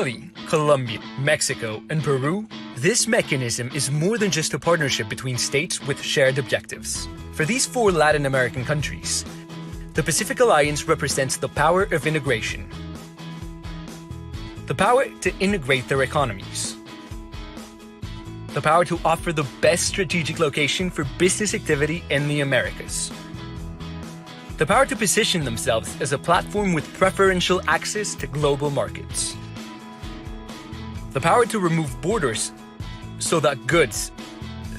Chile, Colombia, Mexico, and Peru, this mechanism is more than just a partnership between states with shared objectives. For these 4 Latin American countries, the Pacific Alliance represents the power of integration. The power to integrate their economies. The power to offer the best strategic location for business activity in the Americas. The power to position themselves as a platform with preferential access to global markets. The power to remove borders so that goods,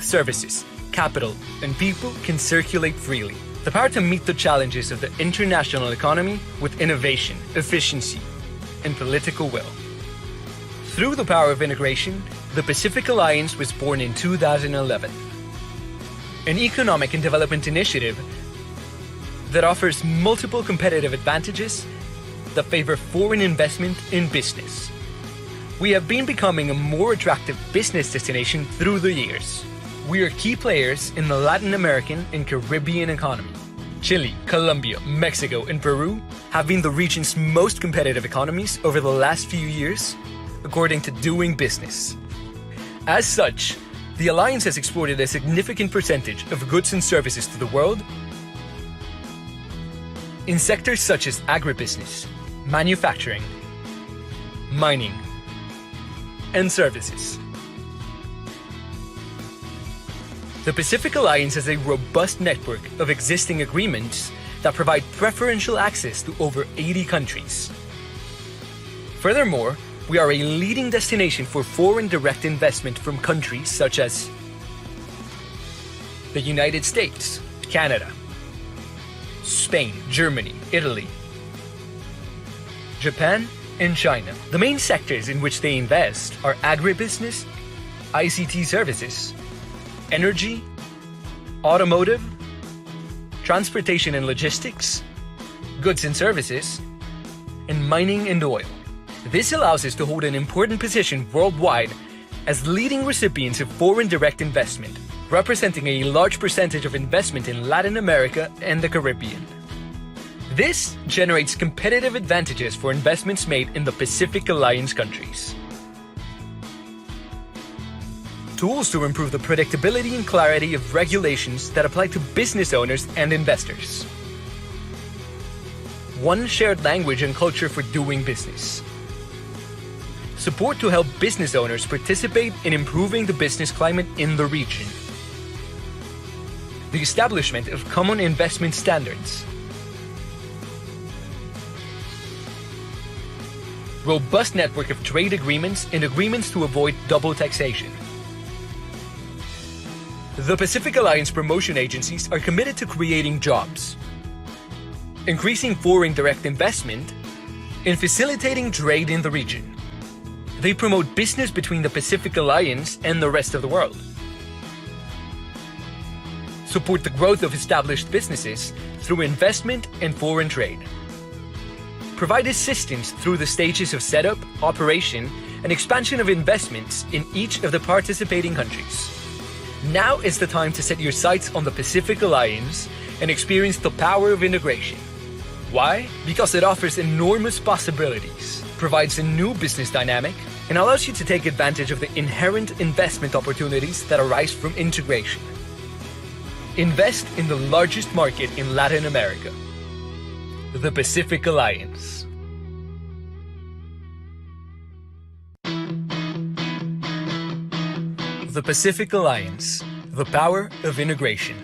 services, capital, and people can circulate freely. The power to meet the challenges of the international economy with innovation, efficiency, and political will. Through the power of integration, the Pacific Alliance was born in 2011, an economic and development initiative that offers multiple competitive advantages that favor foreign investment in business. We have been becoming a more attractive business destination through the years. We are key players in the Latin American and Caribbean economy. Chile, Colombia, Mexico, and Peru have been the region's most competitive economies over the last few years, according to Doing Business. As such, the Alliance has exported a significant percentage of goods and services to the world in sectors such as agribusiness, manufacturing, mining, and services. The Pacific Alliance has a robust network of existing agreements that provide preferential access to over 80 countries. Furthermore, we are a leading destination for foreign direct investment from countries such as the United States, Canada, Spain, Germany, Italy, Japan, and China. The main sectors in which they invest are agribusiness, ICT services, energy, automotive, transportation and logistics, goods and services, and mining and oil. This allows us to hold an important position worldwide as leading recipients of foreign direct investment, representing a large percentage of investment in Latin America and the Caribbean. This generates competitive advantages for investments made in the Pacific Alliance countries. Tools to improve the predictability and clarity of regulations that apply to business owners and investors. One shared language and culture for doing business. Support to help business owners participate in improving the business climate in the region. The establishment of common investment standards. Robust network of trade agreements and agreements to avoid double taxation. The Pacific Alliance promotion agencies are committed to creating jobs, increasing foreign direct investment, and facilitating trade in the region. They promote business between the Pacific Alliance and the rest of the world. Support the growth of established businesses through investment and foreign trade. Provide assistance through the stages of setup, operation, and expansion of investments in each of the participating countries. Now is the time to set your sights on the Pacific Alliance and experience the power of integration. Why? Because it offers enormous possibilities, provides a new business dynamic, and allows you to take advantage of the inherent investment opportunities that arise from integration. Invest in the largest market in Latin America, the Pacific Alliance. The Pacific Alliance, the power of integration.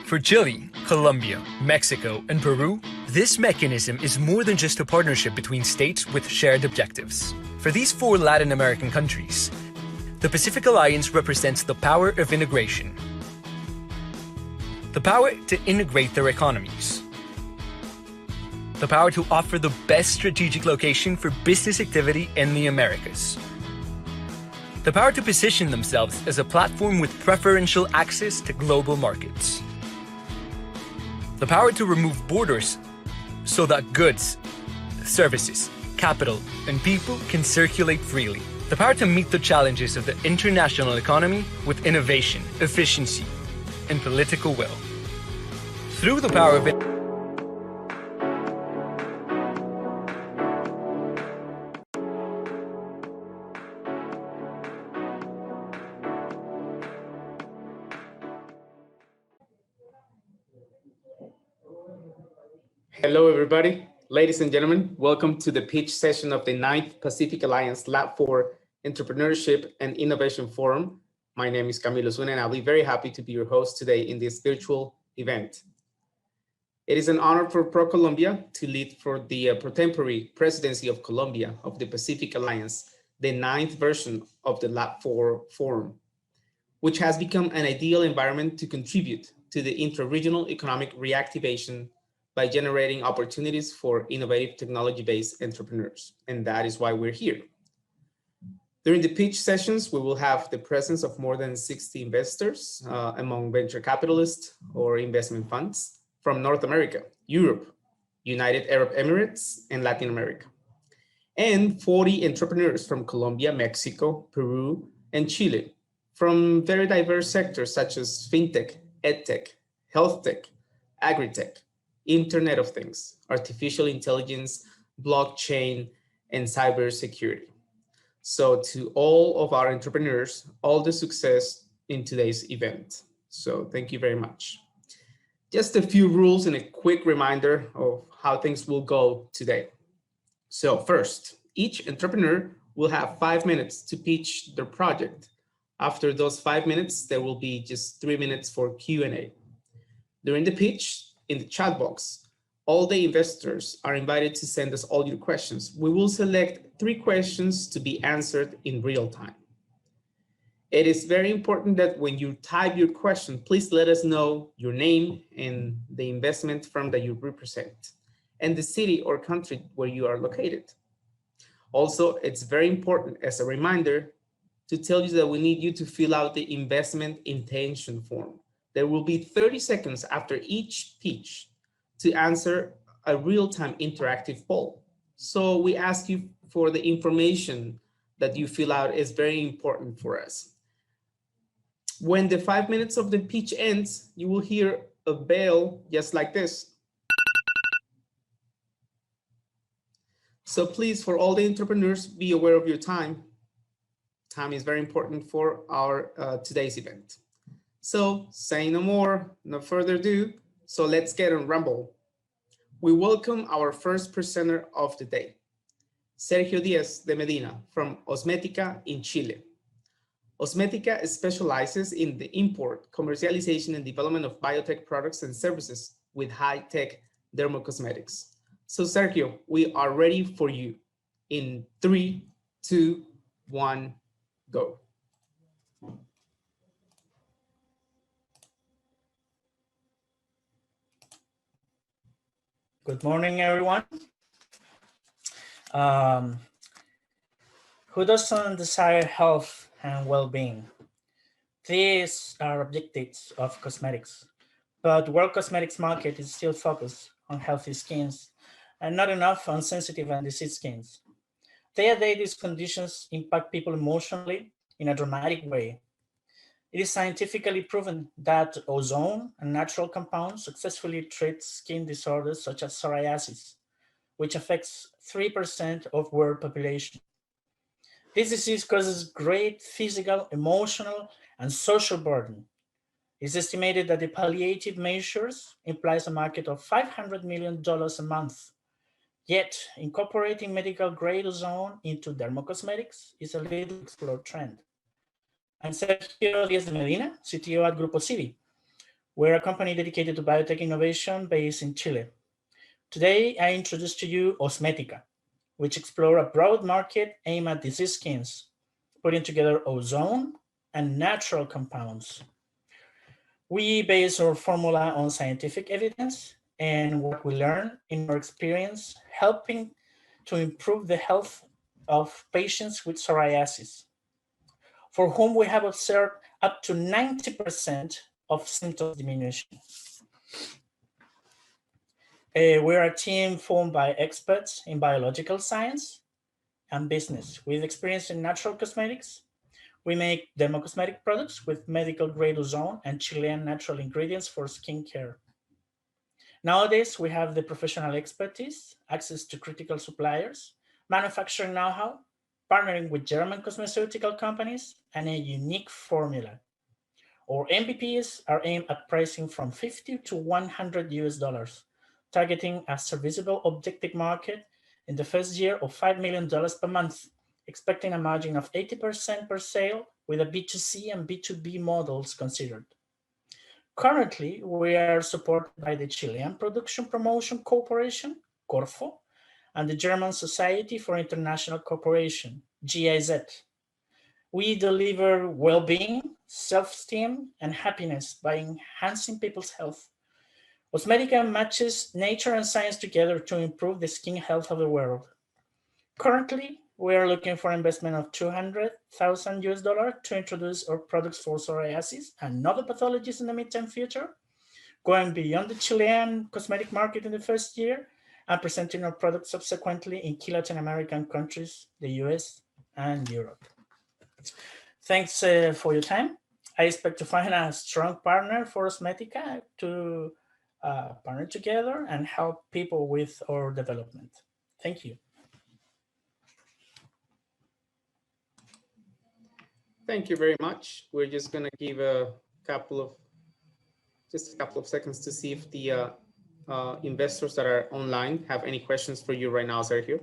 For Chile, Colombia, Mexico, and Peru, this mechanism is more than just a partnership between states with shared objectives. For these 4 Latin American countries, the Pacific Alliance represents the power of integration. The power to integrate their economies. The power to offer the best strategic location for business activity in the Americas. The power to position themselves as a platform with preferential access to global markets. The power to remove borders so that goods, services, capital, and people can circulate freely. The power to meet the challenges of the international economy with innovation, efficiency, and political will. Through the power of it, Hello, everybody. Ladies and gentlemen, welcome to the pitch session of the 9th Pacific Alliance LAB4 Entrepreneurship and Innovation Forum. My name is Camilo Zuna, and I'll be very happy to be your host today in this virtual event. It is an honor for ProColombia to lead for the pro tempore presidency of Colombia of the Pacific Alliance, the 9th version of the LAB4 Forum, which has become an ideal environment to contribute to the intra-regional economic reactivation by generating opportunities for innovative technology-based entrepreneurs. And that is why we're here. During the pitch sessions, we will have the presence of more than 60 investors among venture capitalists or investment funds from North America, Europe, United Arab Emirates, and Latin America, and 40 entrepreneurs from Colombia, Mexico, Peru, and Chile, from very diverse sectors such as fintech, edtech, healthtech, agritech, Internet of Things, artificial intelligence, blockchain, and cybersecurity. So to all of our entrepreneurs, all the success in today's event. So thank you very much. Just a few rules and a quick reminder of how things will go today. So first, each entrepreneur will have 5 minutes to pitch their project. After those 5 minutes, there will be just 3 minutes for Q&A. During the pitch, in the chat box, all the investors are invited to send us all your questions. We will select 3 questions to be answered in real time. It is very important that when you type your question, please let us know your name and the investment firm that you represent and the city or country where you are located. Also, it's very important as a reminder to tell you that we need you to fill out the investment intention form. There will be 30 seconds after each pitch to answer a real-time interactive poll. So we ask you for the information that you fill out is very important for us. When the 5 minutes of the pitch ends, you will hear a bell just like this. So please, for all the entrepreneurs, be aware of your time. Time is very important for our today's event. So saying no more, no further ado, so let's get on rumble. We welcome our first presenter of the day, Sergio Diaz de Medina from Osmetica in Chile. Osmetica specializes in the import, commercialization, and development of biotech products and services with high-tech dermocosmetics. So Sergio, we are ready for you in 3, 2, 1, go. Good morning, everyone. Who doesn't desire health and well-being? These are objectives of cosmetics, but the world cosmetics market is still focused on healthy skins and not enough on sensitive and diseased skins. Day-to-day, these conditions impact people emotionally in a dramatic way. It is scientifically proven that ozone and natural compounds successfully treat skin disorders such as psoriasis, which affects 3% of world population. This disease causes great physical, emotional, and social burden. It's estimated that the palliative measures implies a market of $500 million a month. Yet, incorporating medical grade ozone into dermocosmetics is a little explored trend. I'm Sergio Diaz de Medina, CTO at Grupo Civi. We're a company dedicated to biotech innovation based in Chile. Today, I introduce to you Osmetica, which explore a broad market aimed at diseased skins, putting together ozone and natural compounds. We base our formula on scientific evidence and what we learn in our experience, helping to improve the health of patients with psoriasis, for whom we have observed up to 90% of symptoms diminution. We're a team formed by experts in biological science and business with experience in natural cosmetics. We make dermocosmetic products with medical grade ozone and Chilean natural ingredients for skincare. Nowadays, we have the professional expertise, access to critical suppliers, manufacturing know-how, partnering with German cosmeceutical companies, and a unique formula. Our MVPs are aimed at pricing from $50 to $100 US, targeting a serviceable objective market in the first year of $5 million per month, expecting a margin of 80% per sale with a B2C and B2B models considered. Currently, we are supported by the Chilean Production Promotion Corporation, Corfo, and the German Society for International Cooperation, GIZ. We deliver well-being, self-esteem, and happiness by enhancing people's health. Osmetica matches nature and science together to improve the skin health of the world. Currently, we are looking for investment of $200,000 to introduce our products for psoriasis and other pathologies in the midterm future, going beyond the Chilean cosmetic market in the first year and presenting our products subsequently in key Latin American countries, the US and Europe. Thanks for your time. I expect to find a strong partner for Osmetica to partner together and help people with our development. Thank you. Thank you very much. We're just going to give a couple of seconds to see if the investors that are online have any questions for you right now, Sergio.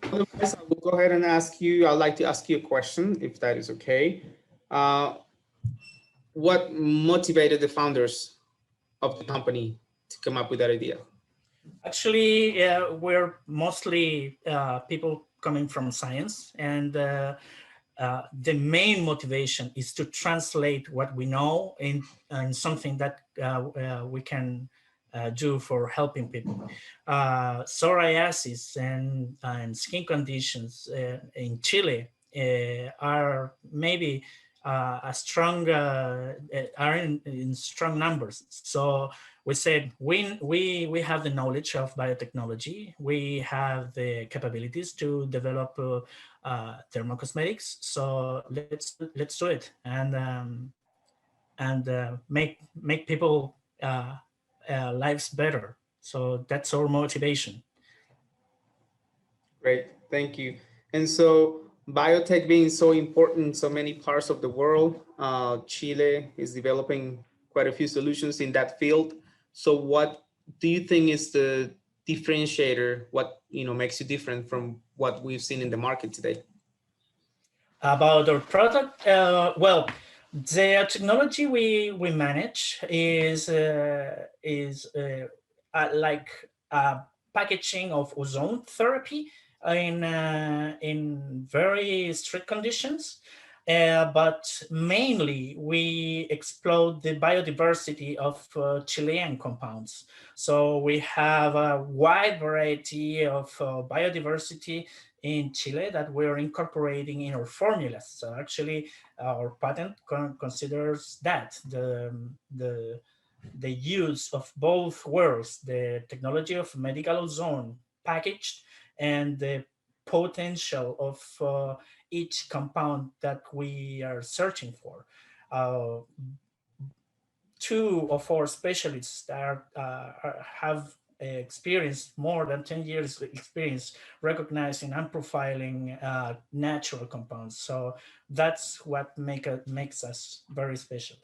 Otherwise, I will go ahead and ask you, I'd like to ask you a question, if that is okay. What motivated the founders of the company to come up with that idea? Actually, we're mostly people coming from science, and the main motivation is to translate what we know in something that we can do for helping people. Psoriasis and skin conditions in Chile are maybe are in strong numbers. So we said we have the knowledge of biotechnology, we have the capabilities to develop dermocosmetics. So let's do it and make people lives better. So that's our motivation. Great, thank you. And so biotech being so important in so many parts of the world, Chile is developing quite a few solutions in that field. So what do you think is the differentiator? What makes you different from what we've seen in the market today? About our product, well, the technology we manage is like packaging of ozone therapy in very strict conditions. But mainly we explode the biodiversity of Chilean compounds. So we have a wide variety of biodiversity in Chile that we're incorporating in our formulas. So actually our patent considers that the use of both worlds, the technology of medical ozone packaged and the potential of each compound that we are searching for. Two of our specialists that have experienced more than 10 years experience recognizing and profiling natural compounds. So that's what makes us very special.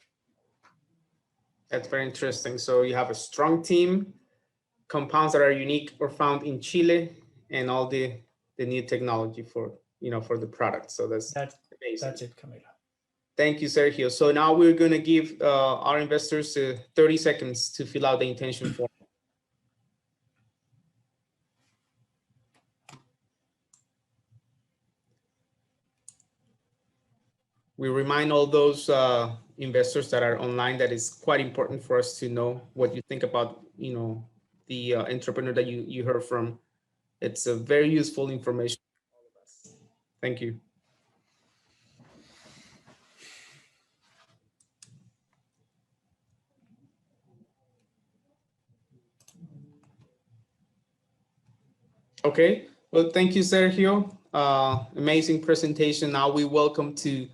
That's very interesting. So you have a strong team, compounds that are unique or found in Chile, and all the new technology for the product. So that's amazing. That's it, Camila. Thank you, Sergio. So now we're going to give our investors 30 seconds to fill out the intention form. We remind all those investors that are online that it's quite important for us to know what you think about the entrepreneur that you heard from. It's a very useful information for all of us. Thank you. Okay, well, thank you, Sergio. Amazing presentation. Now we welcome to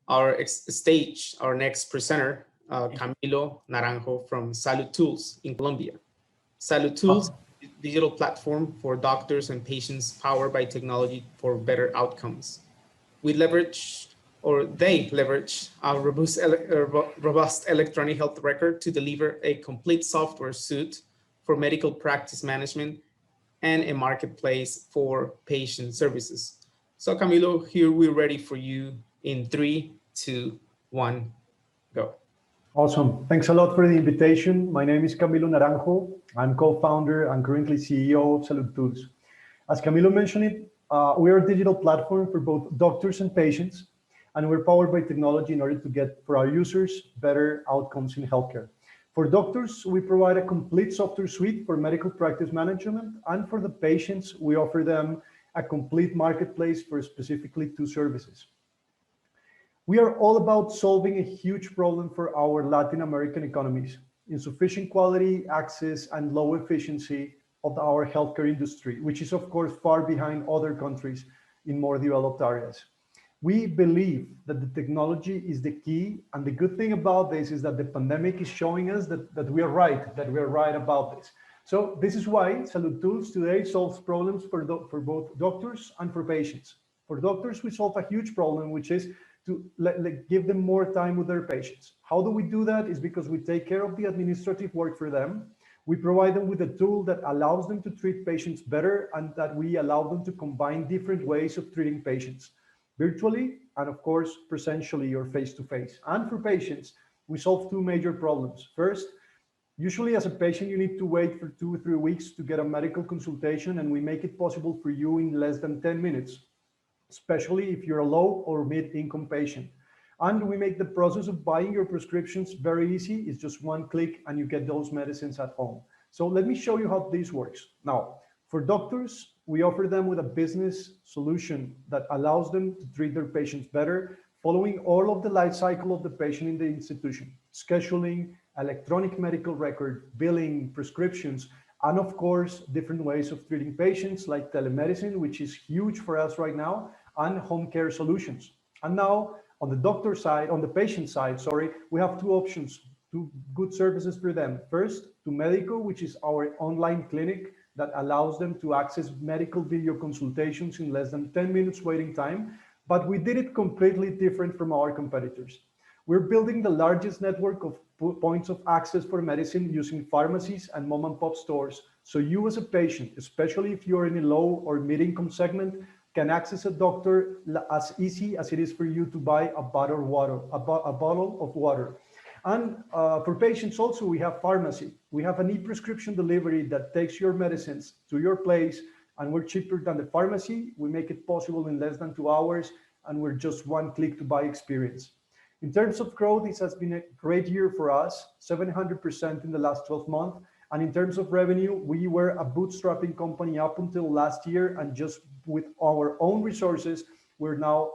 our stage, our next presenter, Camilo Naranjo from Salud Tools in Colombia. Salud Tools, digital platform for doctors and patients powered by technology for better outcomes. We leverage or they leverage a robust electronic health record to deliver a complete software suite for medical practice management and a marketplace for patient services. So Camilo, here we're ready for you in 3, 2, 1, go. Awesome. Thanks a lot for the invitation. My name is Camilo Naranjo. I'm co-founder and currently CEO of Salud Tools. As Camilo mentioned it, we are a digital platform for both doctors and patients, and we're powered by technology in order to get, for our users, better outcomes in healthcare. For doctors, we provide a complete software suite for medical practice management, and for the patients, we offer them a complete marketplace for specifically 2 services. We are all about solving a huge problem for our Latin American economies: insufficient quality, access, and low efficiency of our healthcare industry, which is of course far behind other countries in more developed areas. We believe that the technology is the key, and the good thing about this is that the pandemic is showing us that we are right about this. So this is why Salud Tools today solves problems for both doctors and for patients. For doctors, we solve a huge problem, which is to give them more time with their patients. How do we do that? Is because we take care of the administrative work for them. We provide them with a tool that allows them to treat patients better, and that we allow them to combine different ways of treating patients, virtually and of course presentially or face-to-face. And for patients, we solve 2 major problems. First, usually as a patient, you need to wait for 2 or 3 weeks to get a medical consultation, and we make it possible for you in less than 10 minutes. Especially if you're a low or mid-income patient. And we make the process of buying your prescriptions very easy. It's just 1 click and you get those medicines at home. So let me show you how this works. Now, for doctors, we offer them with a business solution that allows them to treat their patients better, following all of the life cycle of the patient in the institution: scheduling, electronic medical record, billing, prescriptions, and of course, different ways of treating patients like telemedicine, which is huge for us right now, and home care solutions. And now on the doctor side, on the patient side, sorry, we have 2 options, 2 good services for them. First, to Medico, which is our online clinic that allows them to access medical video consultations in less than 10 minutes waiting time. But we did it completely different from our competitors. We're building the largest network of points of access for medicine using pharmacies and mom and pop stores. So you as a patient, especially if you're in a low or mid-income segment, can access a doctor as easy as it is for you to buy a bottle of water. And for patients also, we have pharmacy. We have an e-prescription delivery that takes your medicines to your place, and we're cheaper than the pharmacy. We make it possible in less than 2 hours, and we're just 1 click to buy experience. In terms of growth, this has been a great year for us, 700% in the last 12 months. And in terms of revenue, we were a bootstrapping company up until last year, and just with our own resources, we're now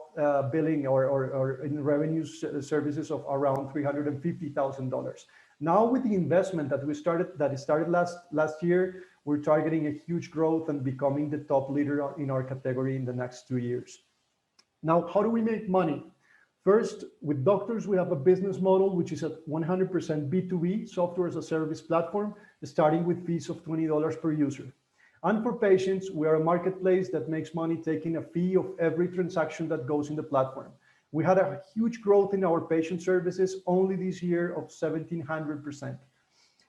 billing or in revenue services of around $350,000. Now with the investment that started last year, we're targeting a huge growth and becoming the top leader in our category in the next 2 years. Now, how do we make money? First, with doctors, we have a business model which is a 100% B2B, software as a service platform, starting with fees of $20 per user. And for patients, we are a marketplace that makes money taking a fee of every transaction that goes in the platform. We had a huge growth in our patient services only this year of 1,700%.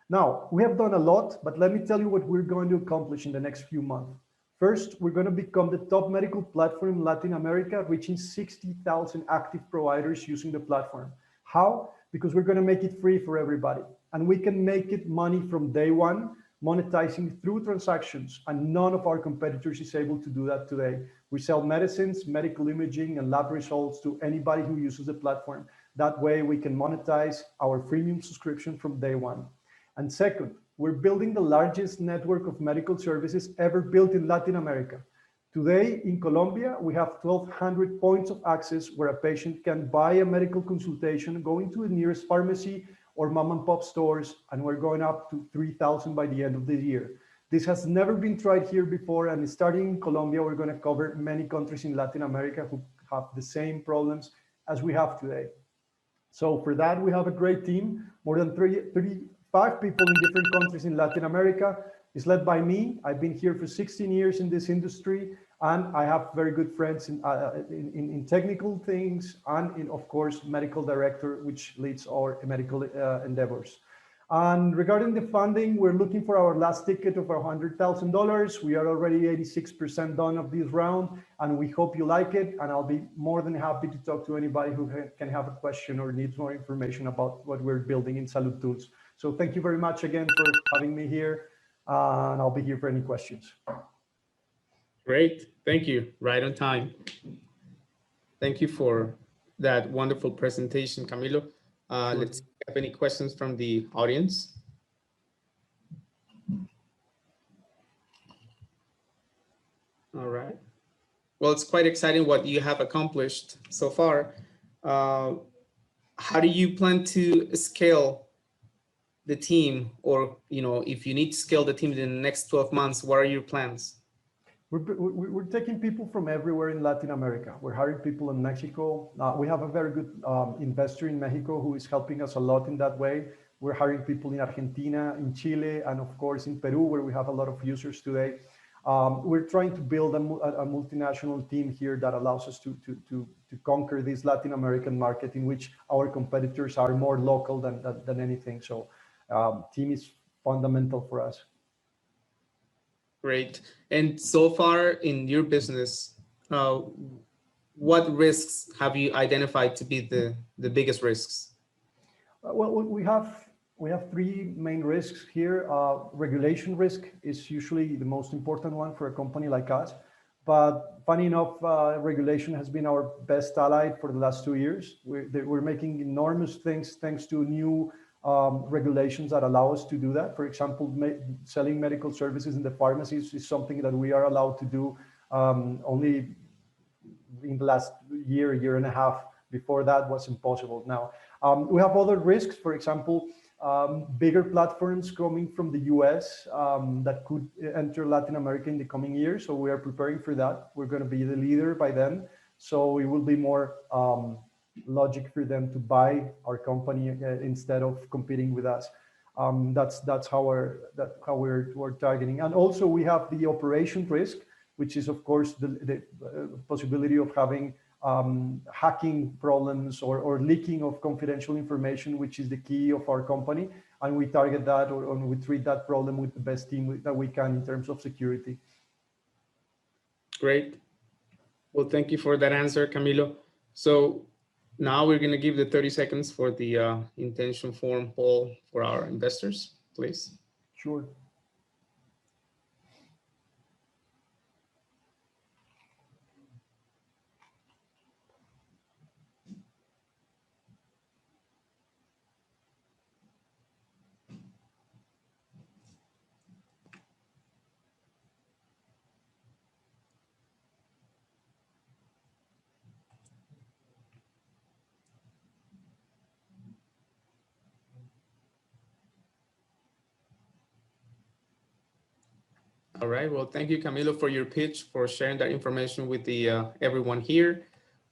Now, we have done a lot, but let me tell you what we're going to accomplish in the next few months. First, we're going to become the top medical platform in Latin America, reaching 60,000 active providers using the platform. How? Because we're going to make it free for everybody. And we can make it money from day one, monetizing through transactions. And none of our competitors is able to do that today. We sell medicines, medical imaging, and lab results to anybody who uses the platform. That way we can monetize our freemium subscription from day one. And second, we're building the largest network of medical services ever built in Latin America. Today in Colombia, we have 1,200 points of access where a patient can buy a medical consultation, going to the nearest pharmacy or mom and pop stores, and we're going up to 3,000 by the end of the year. This has never been tried here before, and starting in Colombia, we're going to cover many countries in Latin America who have the same problems as we have today. So for that, we have a great team, more than 35 people in different countries in Latin America. It's led by me. I've been here for 16 years in this industry. And I have very good friends in technical things and in, of course, medical director, which leads our medical endeavors. And regarding the funding, we're looking for our last ticket of $100,000. We are already 86% done of this round, and we hope you like it. And I'll be more than happy to talk to anybody who can have a question or needs more information about what we're building in Salud Tools. So thank you very much again for having me here, and I'll be here for any questions. Great, thank you. Right on time. Thank you for that wonderful presentation, Camilo. Let's see if we have any questions from the audience. All right. Well, it's quite exciting what you have accomplished so far. How do you plan to scale the team? Or, if you need to scale the team in the next 12 months, what are your plans? We're taking people from everywhere in Latin America. We're hiring people in Mexico. We have a very good investor in Mexico who is helping us a lot in that way. We're hiring people in Argentina, in Chile, and of course in Peru, where we have a lot of users today. We're trying to build a multinational team here that allows us to conquer this Latin American market in which our competitors are more local than anything. So team is fundamental for us. Great. And so far in your business, what risks have you identified to be the biggest risks? Well, we have three main risks here. Regulation risk is usually the most important one for a company like us. But funny enough, regulation has been our best ally for the last 2 years. We're making enormous things thanks to new regulations that allow us to do that. For example, selling medical services in the pharmacies is something that we are allowed to do only in the last year and a half. Before that was impossible. Now, we have other risks. For example, bigger platforms coming from the US that could enter Latin America in the coming years. So we are preparing for that. We're going to be the leader by then. So it will be more logic for them to buy our company instead of competing with us. That's how we're targeting. And also we have the operation risk, which is of course the possibility of having hacking problems or leaking of confidential information, which is the key of our company. And we target that or we treat that problem with the best team that we can in terms of security. Great. Well, thank you for that answer, Camilo. So now we're going to give the 30 seconds for the intention form poll for our investors, please. Sure. All right. Well, thank you, Camilo, for your pitch, for sharing that information with the everyone here.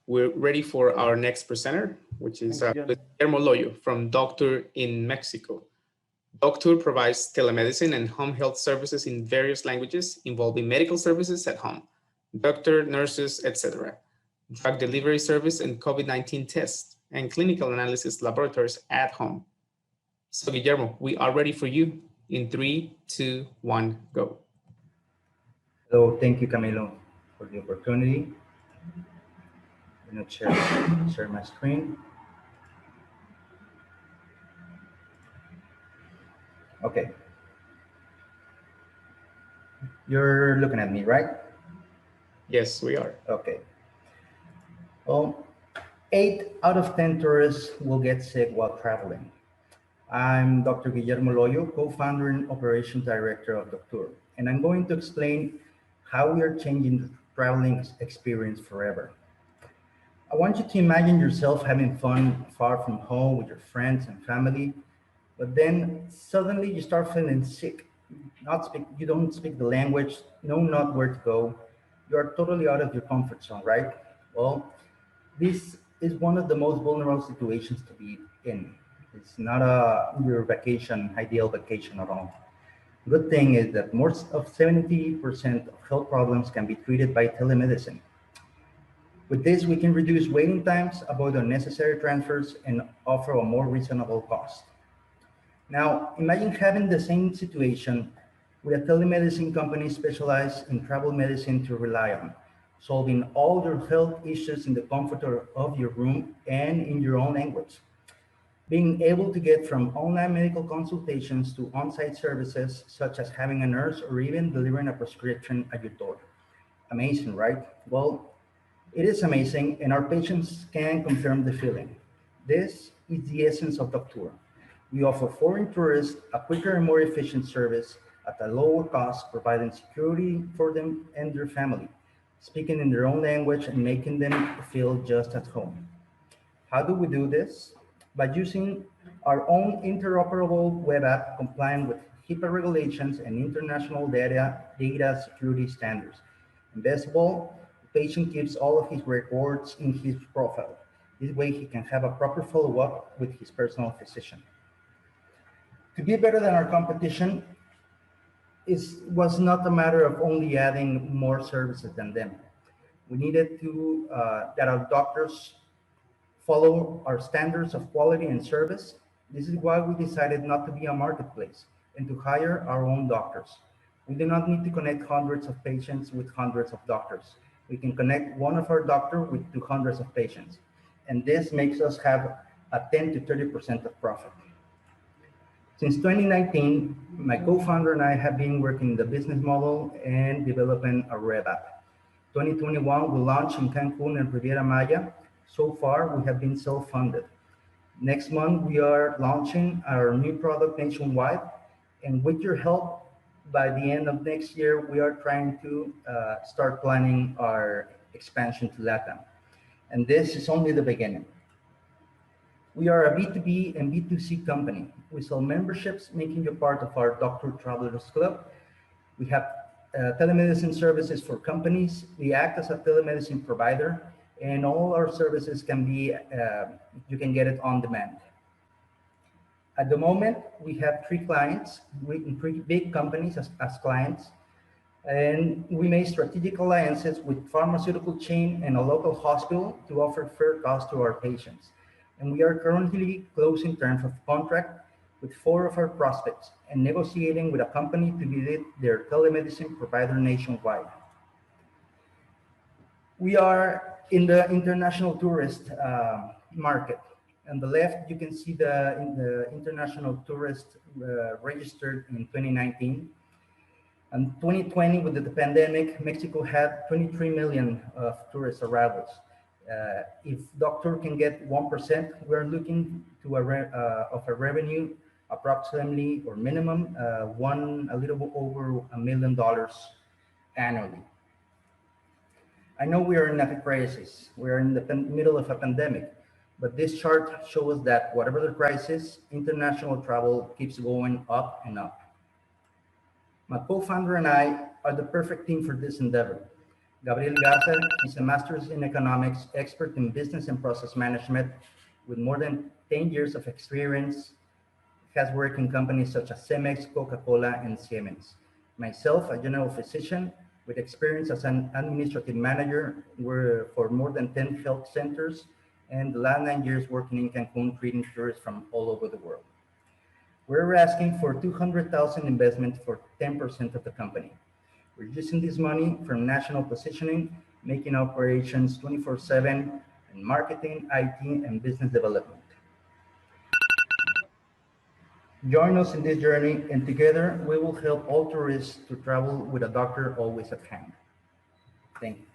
We're ready for our next presenter, which is Guillermo Loyo from Doctor in Mexico. Doctor provides telemedicine and home health services in various languages involving medical services at home, doctor, nurses, etc., drug delivery service and COVID-19 tests, and clinical analysis laboratories at home. So, Guillermo, we are ready for you in 3, 2, 1, go. Hello, thank you, Camilo, for the opportunity. I'm going to share my screen. Okay. You're looking at me, right? Yes, we are. Okay. Well, 8 out of 10 tourists will get sick while traveling. I'm Dr. Guillermo Loyo, co-founder and operations director of Doctor, and I'm going to explain how we are changing the traveling experience forever. I want you to imagine yourself having fun far from home with your friends and family, but then suddenly you start feeling sick. You don't speak the language, know not where to go. You are totally out of your comfort zone, right? Well, this is one of the most vulnerable situations to be in. It's not your vacation, ideal vacation at all. Good thing is that more of 70% of health problems can be treated by telemedicine. With this, we can reduce waiting times, avoid unnecessary transfers, and offer a more reasonable cost. Now, imagine having the same situation with a telemedicine company specialized in travel medicine to rely on, solving all your health issues in the comfort of your room and in your own language. Being able to get from online medical consultations to on-site services, such as having a nurse or even delivering a prescription at your door. Amazing, right? Well, it is amazing, and our patients can confirm the feeling. This is the essence of Doctor. We offer foreign tourists a quicker and more efficient service at a lower cost, providing security for them and their family, speaking in their own language and making them feel just at home. How do we do this? By using our own interoperable web app compliant with HIPAA regulations and international data security standards. And best of all, the patient keeps all of his records in his profile. This way he can have a proper follow-up with his personal physician. To be better than our competition was not a matter of only adding more services than them. We needed to that our doctors follow our standards of quality and service. This is why we decided not to be a marketplace and to hire our own doctors. We do not need to connect hundreds of patients with hundreds of doctors. We can connect one of our doctors with 200 of patients. And this makes us have a 10 to 30% of profit. Since 2019, my co-founder and I have been working the business model and developing a web app. 2021, we launched in Cancun and Riviera Maya. So far, we have been self-funded. Next month, we are launching our new product nationwide. And with your help, by the end of next year, we are trying to start planning our expansion to LATAM. And this is only the beginning. We are a B2B and B2C company. We sell memberships, making you part of our Doctor Travelers Club. We have telemedicine services for companies. We act as a telemedicine provider, and all our services can be, you can get it on demand. At the moment, we have 3 clients, 3 big companies as clients, and we made strategic alliances with pharmaceutical chain and a local hospital to offer fair cost to our patients. And we are currently closing terms of contract with 4 of our prospects and negotiating with a company to be their telemedicine provider nationwide. We are in the international tourist market. On the left, you can see the international tourist registered in 2019. And 2020, with the pandemic, Mexico had 23 million of tourist arrivals. If Doctor can get 1%, we're looking to of a revenue approximately or minimum a little bit over $1 million annually. I know we are in a crisis. We are in the middle of a pandemic, but this chart shows that whatever the crisis, international travel keeps going up and up. My co-founder and I are the perfect team for this endeavor. Gabriel Garza is a master's in economics, expert in business and process management with more than 10 years of experience, has worked in companies such as Cemex, Coca-Cola, and Siemens. Myself, a general physician with experience as an administrative manager for more than 10 health centers, and the last 9 years working in Cancun, treating tourists from all over the world. We're asking for $200,000 investment for 10% of the company. We're using this money from national positioning, making operations 24/7, and marketing, IT, and business development. Join us in this journey, and together we will help all tourists to travel with a doctor always at hand. Thank you.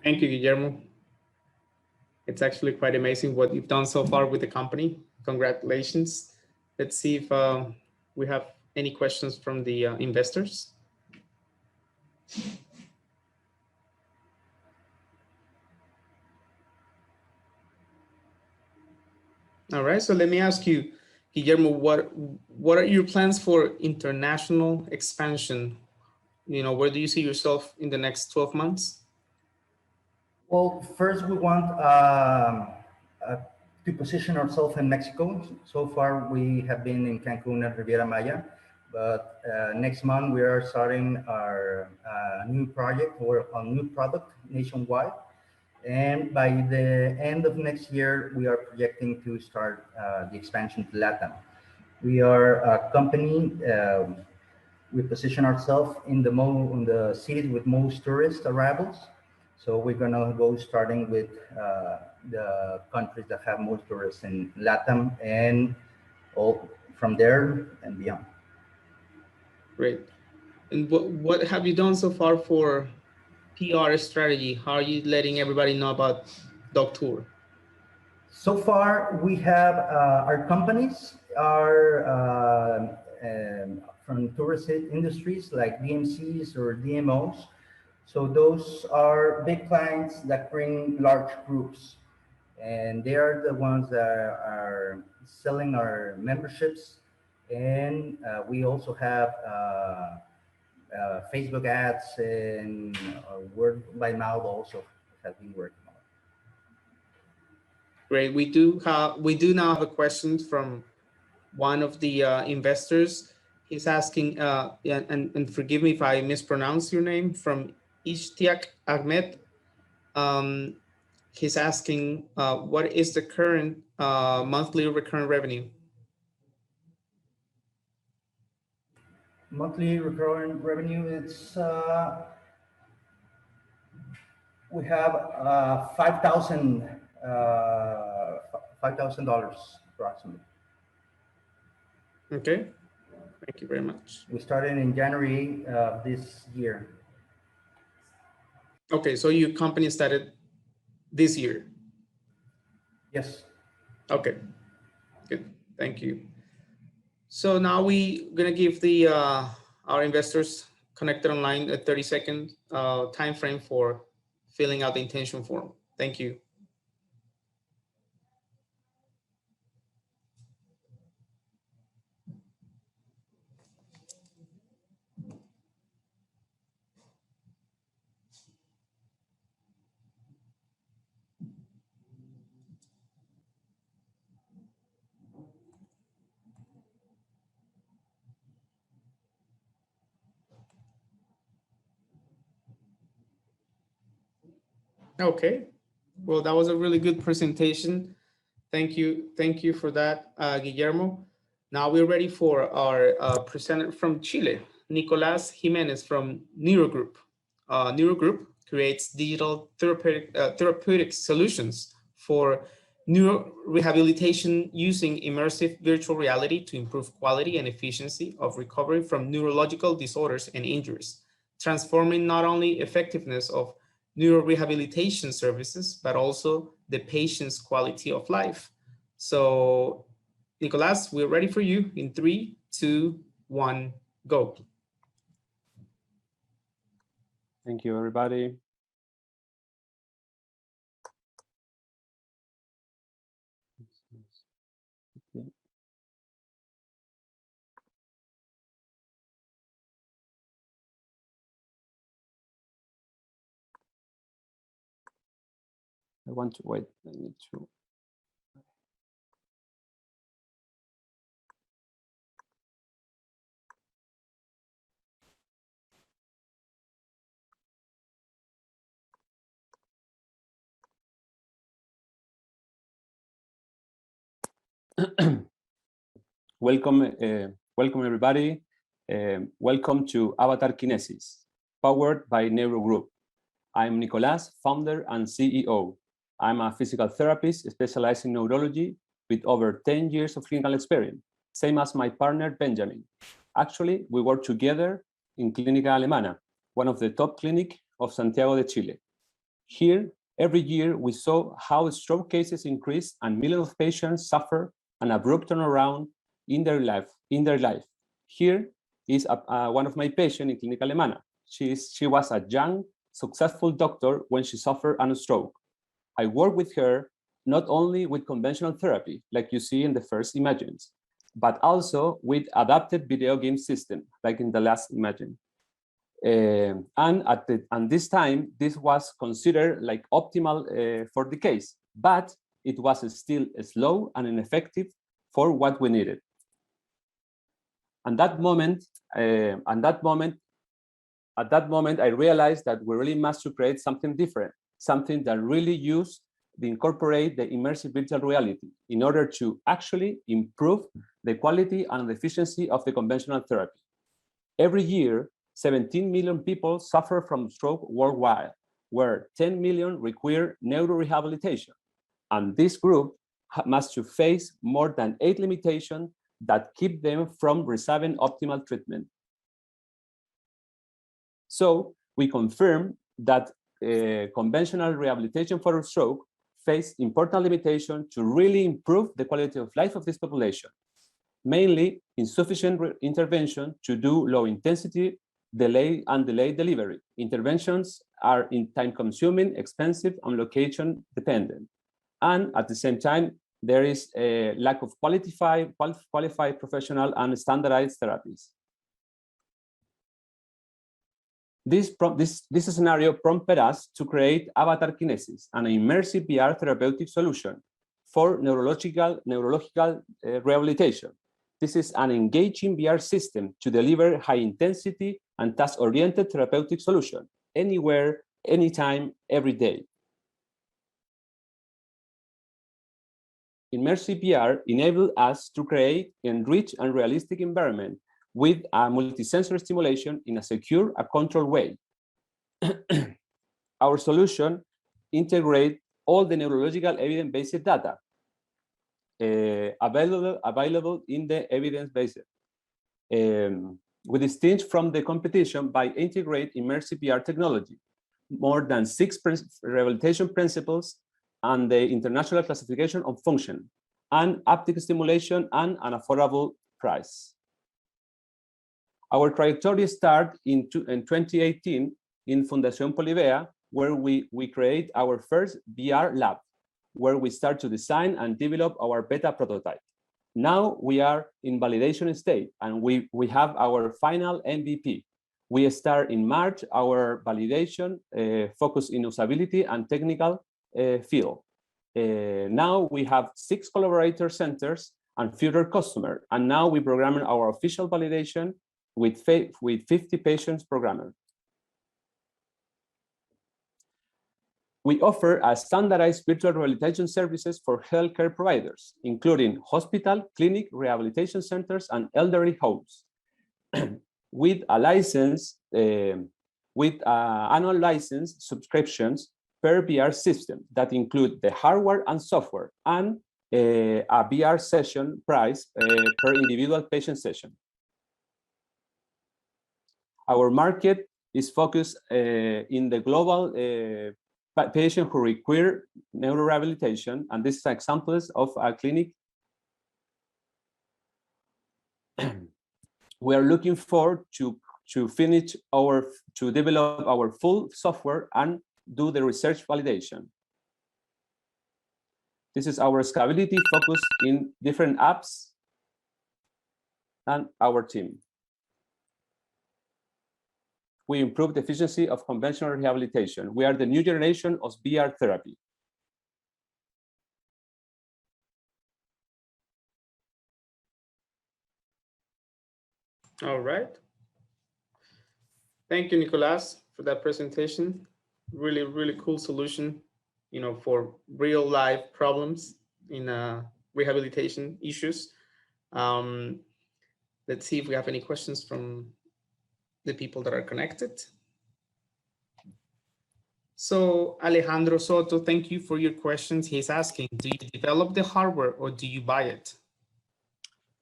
Thank you, Guillermo. It's actually quite amazing what you've done so far with the company. Congratulations. Let's see if we have any questions from the investors. All right, so let me ask you, Guillermo, what are your plans for international expansion? You know, where do you see yourself in the next 12 months? Well, first we want to position ourselves in Mexico. So far, we have been in Cancun and Riviera Maya, but next month we are starting our new project or a new product nationwide. And by the end of next year, we are projecting to start the expansion to LATAM. We are a company, we position ourselves in the cities with most tourist arrivals. So we're gonna go starting with the countries that have most tourists in LATAM and all from there and beyond. Great. And what have you done so far for PR strategy? How are you letting everybody know about Doctour? So far, we have our companies are from tourist industries like DMCs or DMOs. So those are big clients that bring large groups, and they are the ones that are selling our memberships. And we also have Facebook ads and word by mouth also has been working on. Great. We do now have a question from one of the investors. He's asking, and forgive me if I mispronounce your name, from Ishtiaq Ahmed. He's asking, what is the current monthly recurrent revenue? Monthly recurring revenue, it's we have $5,000 approximately. Okay, thank you very much. We started in January of this year. Okay, so your company started this year? Yes. Okay, good, thank you. So now we're gonna give the our investors connected online a 30-second time frame for filling out the intention form. Thank you. Okay, well, that was a really good presentation. Thank you for that, Guillermo. Now we're ready for our presenter from Chile, Nicolás Jiménez from Neurogroup. Neurogroup creates digital therapeutic solutions for neurorehabilitation using immersive virtual reality to improve quality and efficiency of recovery from neurological disorders and injuries, transforming not only effectiveness of neurorehabilitation services, but also the patient's quality of life. So, Nicolás, we're ready for you in 3, 2, 1, go. Thank you, everybody. I want to wait. I need to. Welcome, welcome everybody. Welcome to Avatar Kinesis, powered by Neurogroup. I'm Nicolás, founder and CEO. I'm a physical therapist specialized in neurology with over 10 years of clinical experience, same as my partner, Benjamin. Actually, we work together in Clínica Alemana, one of the top clinics of Santiago de Chile. Here, every year, we saw how stroke cases increase and millions of patients suffer an abrupt turnaround in their life. Here is one of my patients in Clínica Alemana. She was a young, successful doctor when she suffered a stroke. I work with her not only with conventional therapy, like you see in the first images, but also with adapted video game system, like in the last image. And this time, this was considered like optimal for the case. But it was still slow and ineffective for what we needed. At that moment, I realized that we really must to create something different, something that really incorporate the immersive virtual reality in order to actually improve the quality and the efficiency of the conventional therapy. Every year, 17 million people suffer from stroke worldwide, where 10 million require neurorehabilitation. And this group must to face more than 8 limitations that keep them from receiving optimal treatment. So we confirm that conventional rehabilitation for stroke face important limitations to really improve the quality of life of this population, mainly insufficient intervention to do low intensity, delayed delivery. Interventions are time-consuming, expensive, and location-dependent. And at the same time, there is a lack of qualified professional and standardized therapies. This scenario prompted us to create Avatar Kinesis, an immersive VR therapeutic solution for neurological rehabilitation. This is an engaging VR system to deliver high-intensity and task-oriented therapeutic solution anywhere, anytime, every day. Immersive VR enabled us to create enriched and realistic environment with a multisensory stimulation in a secure and controlled way. Our solution integrates all the neurological evidence-based data available in the evidence-based. We distinguish from the competition by integrate immersive VR technology, more than 6 rehabilitation principles, and the international classification of function, and haptic stimulation, and an affordable price. Our trajectory started in 2018 in Fundación Polivea, where we create our first VR lab, where we start to design and develop our beta prototype. Now we are in validation state, and we have our final MVP. We start in March our validation focus in usability and technical field. Now we have 6 collaborator centers and future customer, and now we program our official validation with 50 patients programmed. We offer a standardized virtual rehabilitation services for healthcare providers, including hospital, clinic, rehabilitation centers, and elderly homes, with a license, annual license subscriptions per VR system that include the hardware and software, and a VR session price per individual patient session. Our market is focused in the global patient who require neurorehabilitation, and this is examples of a clinic. We are looking forward to develop our full software and do the research validation. This is our scalability focus in different apps and our team. We improve the efficiency of conventional rehabilitation. We are the new generation of VR therapy. All right. Thank you, Nicolas, for that presentation. Really, really cool solution, for real life problems in rehabilitation issues. Let's see if we have any questions from the people that are connected. So Alejandro Soto, thank you for your questions. He's asking, do you develop the hardware or do you buy it?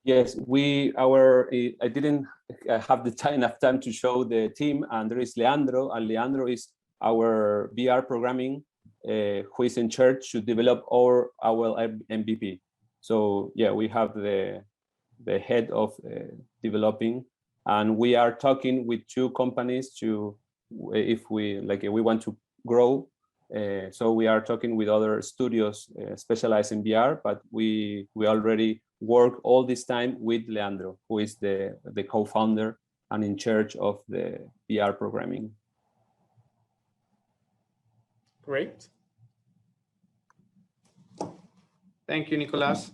Yes, I didn't have enough time to show the team, and there is Leandro, and Leandro is our VR programming, who is in charge to develop our MVP. So yeah, we have the head of developing, and we are talking with 2 companies if we want to grow. So we are talking with other studios specialized in VR, but we already work all this time with Leandro, who is the co-founder and in charge of the VR programming. Great. Thank you, Nicolas.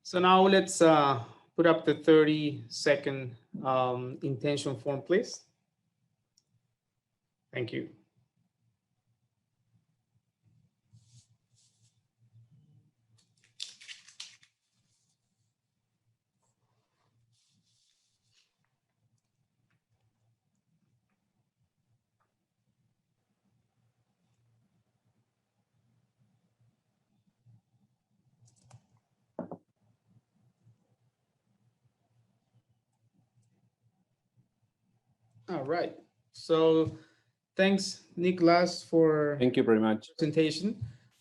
So now let's put up the 30-second intention form, please. Thank you. All right. So thanks, Nicolas, for Thank you very much. presentation.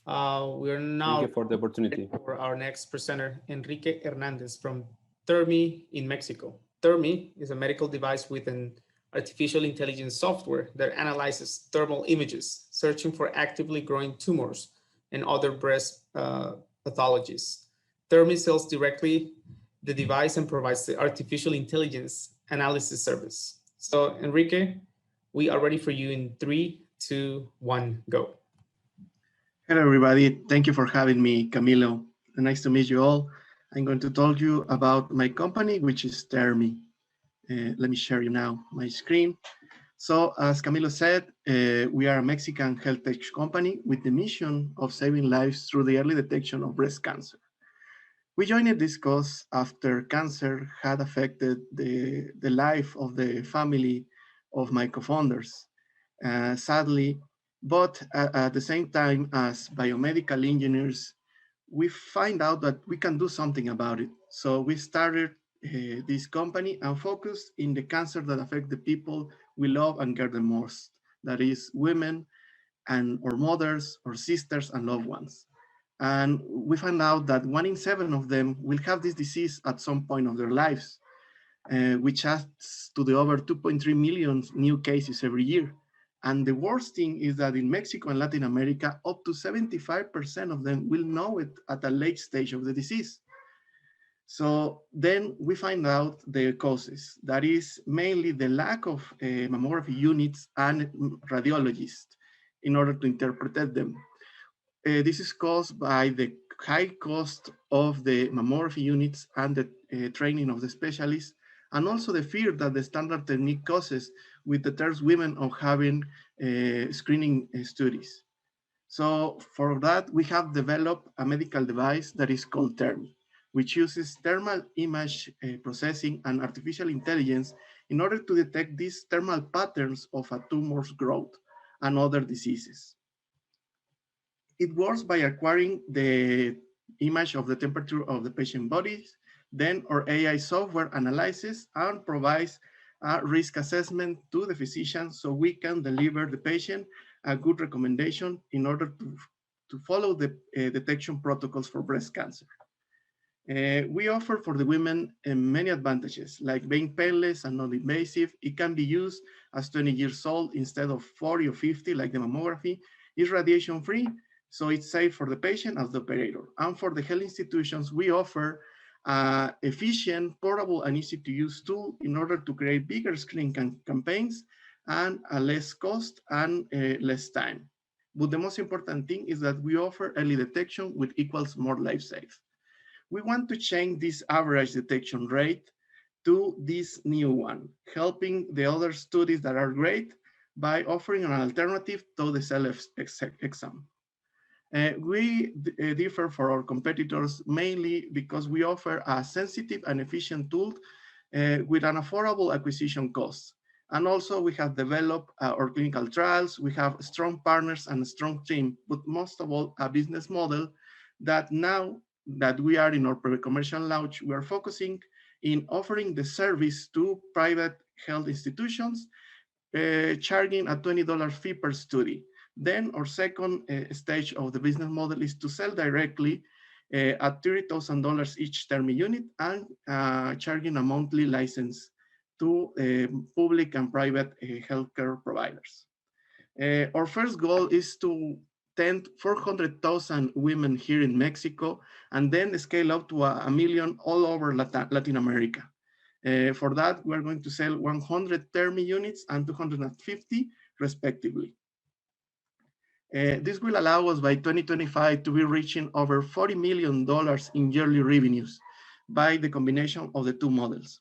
We're now Thank you for the opportunity. for our next presenter, Enrique Hernandez from Thermi in Mexico. Thermi is a medical device with an artificial intelligence software that analyzes thermal images, searching for actively growing tumors and other breast pathologies. Thermi sells directly the device and provides the artificial intelligence analysis service. So, Enrique, we are ready for you in 3, 2, 1, go. Hello, everybody. Thank you for having me, Camilo. Nice to meet you all. I'm going to tell you about my company, which is Thermi. Let me share you now my screen. So as Camilo said, we are a Mexican health tech company with the mission of saving lives through the early detection of breast cancer. We joined this cause after cancer had affected the life of the family of my co-founders. Sadly, but at the same time as biomedical engineers, we find out that we can do something about it. So we started this company and focused in the cancer that affect the people we love and care the most. That is women and or mothers or sisters and loved ones. And we found out that 1 in 7 of them will have this disease at some point of their lives, which adds to the over 2.3 million new cases every year. And the worst thing is that in Mexico and Latin America, up to 75% of them will know it at a late stage of the disease. So then we find out the causes. That is mainly the lack of mammography units and radiologists in order to interpret them. This is caused by the high cost of the mammography units and the training of the specialists, and also the fear that the standard technique causes, which deters women of having screening studies. So for that, we have developed a medical device that is called Thermi, which uses thermal image processing and artificial intelligence in order to detect these thermal patterns of a tumor's growth and other diseases. It works by acquiring the image of the temperature of the patient bodies, then our AI software analyzes and provides a risk assessment to the physician so we can deliver the patient a good recommendation in order to follow the detection protocols for breast cancer. We offer for the women many advantages, like being painless and non-invasive. It can be used as 20 years old instead of 40 or 50 like the mammography. It's radiation-free, so it's safe for the patient as the operator. And for the health institutions, we offer efficient, portable, and easy-to-use tool in order to create bigger screening campaigns and a less cost and less time. But the most important thing is that we offer early detection, which equals more life saved. We want to change this average detection rate to this new one, helping the other studies that are great by offering an alternative to the self-exam. We differ from our competitors mainly because we offer a sensitive and efficient tool with an affordable acquisition cost. And also we have developed our clinical trials, we have strong partners and a strong team, but most of all, a business model that now that we are in our pre-commercial launch, we are focusing in offering the service to private health institutions, charging a $20 fee per study. Then our second stage of the business model is to sell directly at $30,000 each Thermi unit and charging a monthly license to public and private healthcare providers. Our first goal is to tend 400,000 women here in Mexico and then scale up to 1 million all over Latin America. For that, we're going to sell 100 Thermi units and 250 respectively. This will allow us by 2025 to be reaching over $40 million in yearly revenues by the combination of the two models.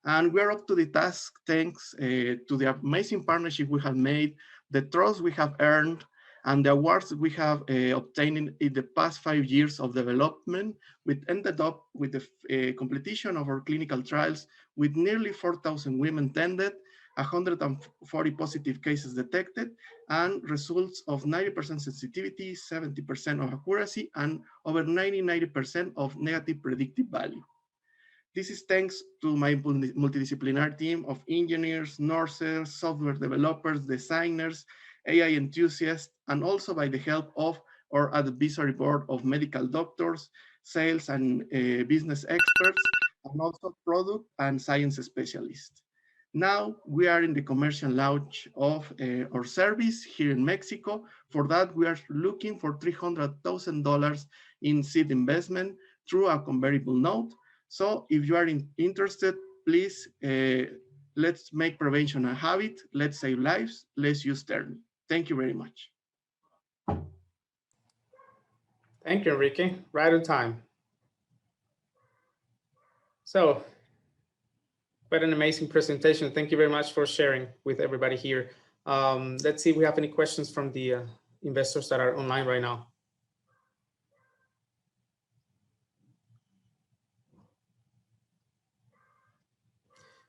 And we're up to the task thanks to the amazing partnership we have made, the trust we have earned, and the awards we have obtained in the past 5 years of development. We ended up with the completion of our clinical trials with nearly 4,000 women tended, 140 positive cases detected, and results of 90% sensitivity, 70% of accuracy, and over 90% of negative predictive value. This is thanks to my multidisciplinary team of engineers, nurses, software developers, designers, AI enthusiasts, and also by the help of our advisory board of medical doctors, sales and business experts, and also product and science specialists. Now we are in the commercial launch of our service here in Mexico. For that, we are looking for $300,000 in seed investment through a convertible note. So if you are interested, please, let's make prevention a habit. Let's save lives. Let's use Termi. Thank you very much. Thank you, Enrique. Right on time. So, quite an amazing presentation. Thank you very much for sharing with everybody here. Let's see if we have any questions from the investors that are online right now.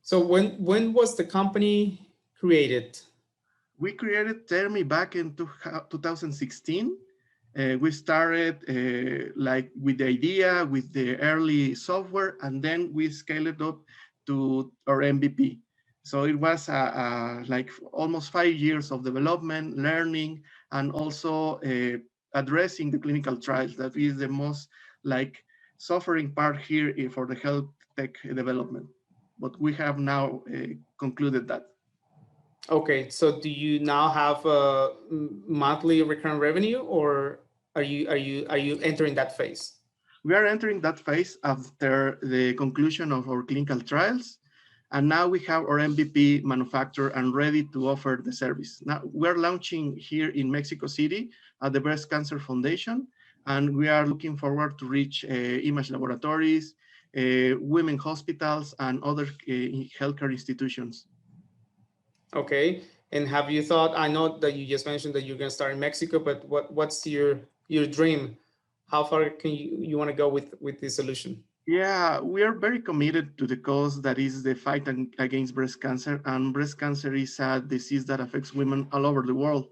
So when was the company created? We created Termi back in 2016. We started like with the idea, with the early software, and then we scaled it up to our MVP. So it was like almost 5 years of development, learning, and also addressing the clinical trials. That is the most like suffering part here for the health tech development. But we have now concluded that. Okay, so do you now have a monthly recurrent revenue, or are you entering that phase? We are entering that phase after the conclusion of our clinical trials, and now we have our MVP manufactured and ready to offer the service. Now we're launching here in Mexico City at the Breast Cancer Foundation, and we are looking forward to reach image laboratories, women hospitals, and other healthcare institutions. Okay, and have you thought, I know that you just mentioned that you're going to start in Mexico, but what's your dream? How far can you want to go with this solution? Yeah, we are very committed to the cause that is the fight against breast cancer. And breast cancer is a disease that affects women all over the world,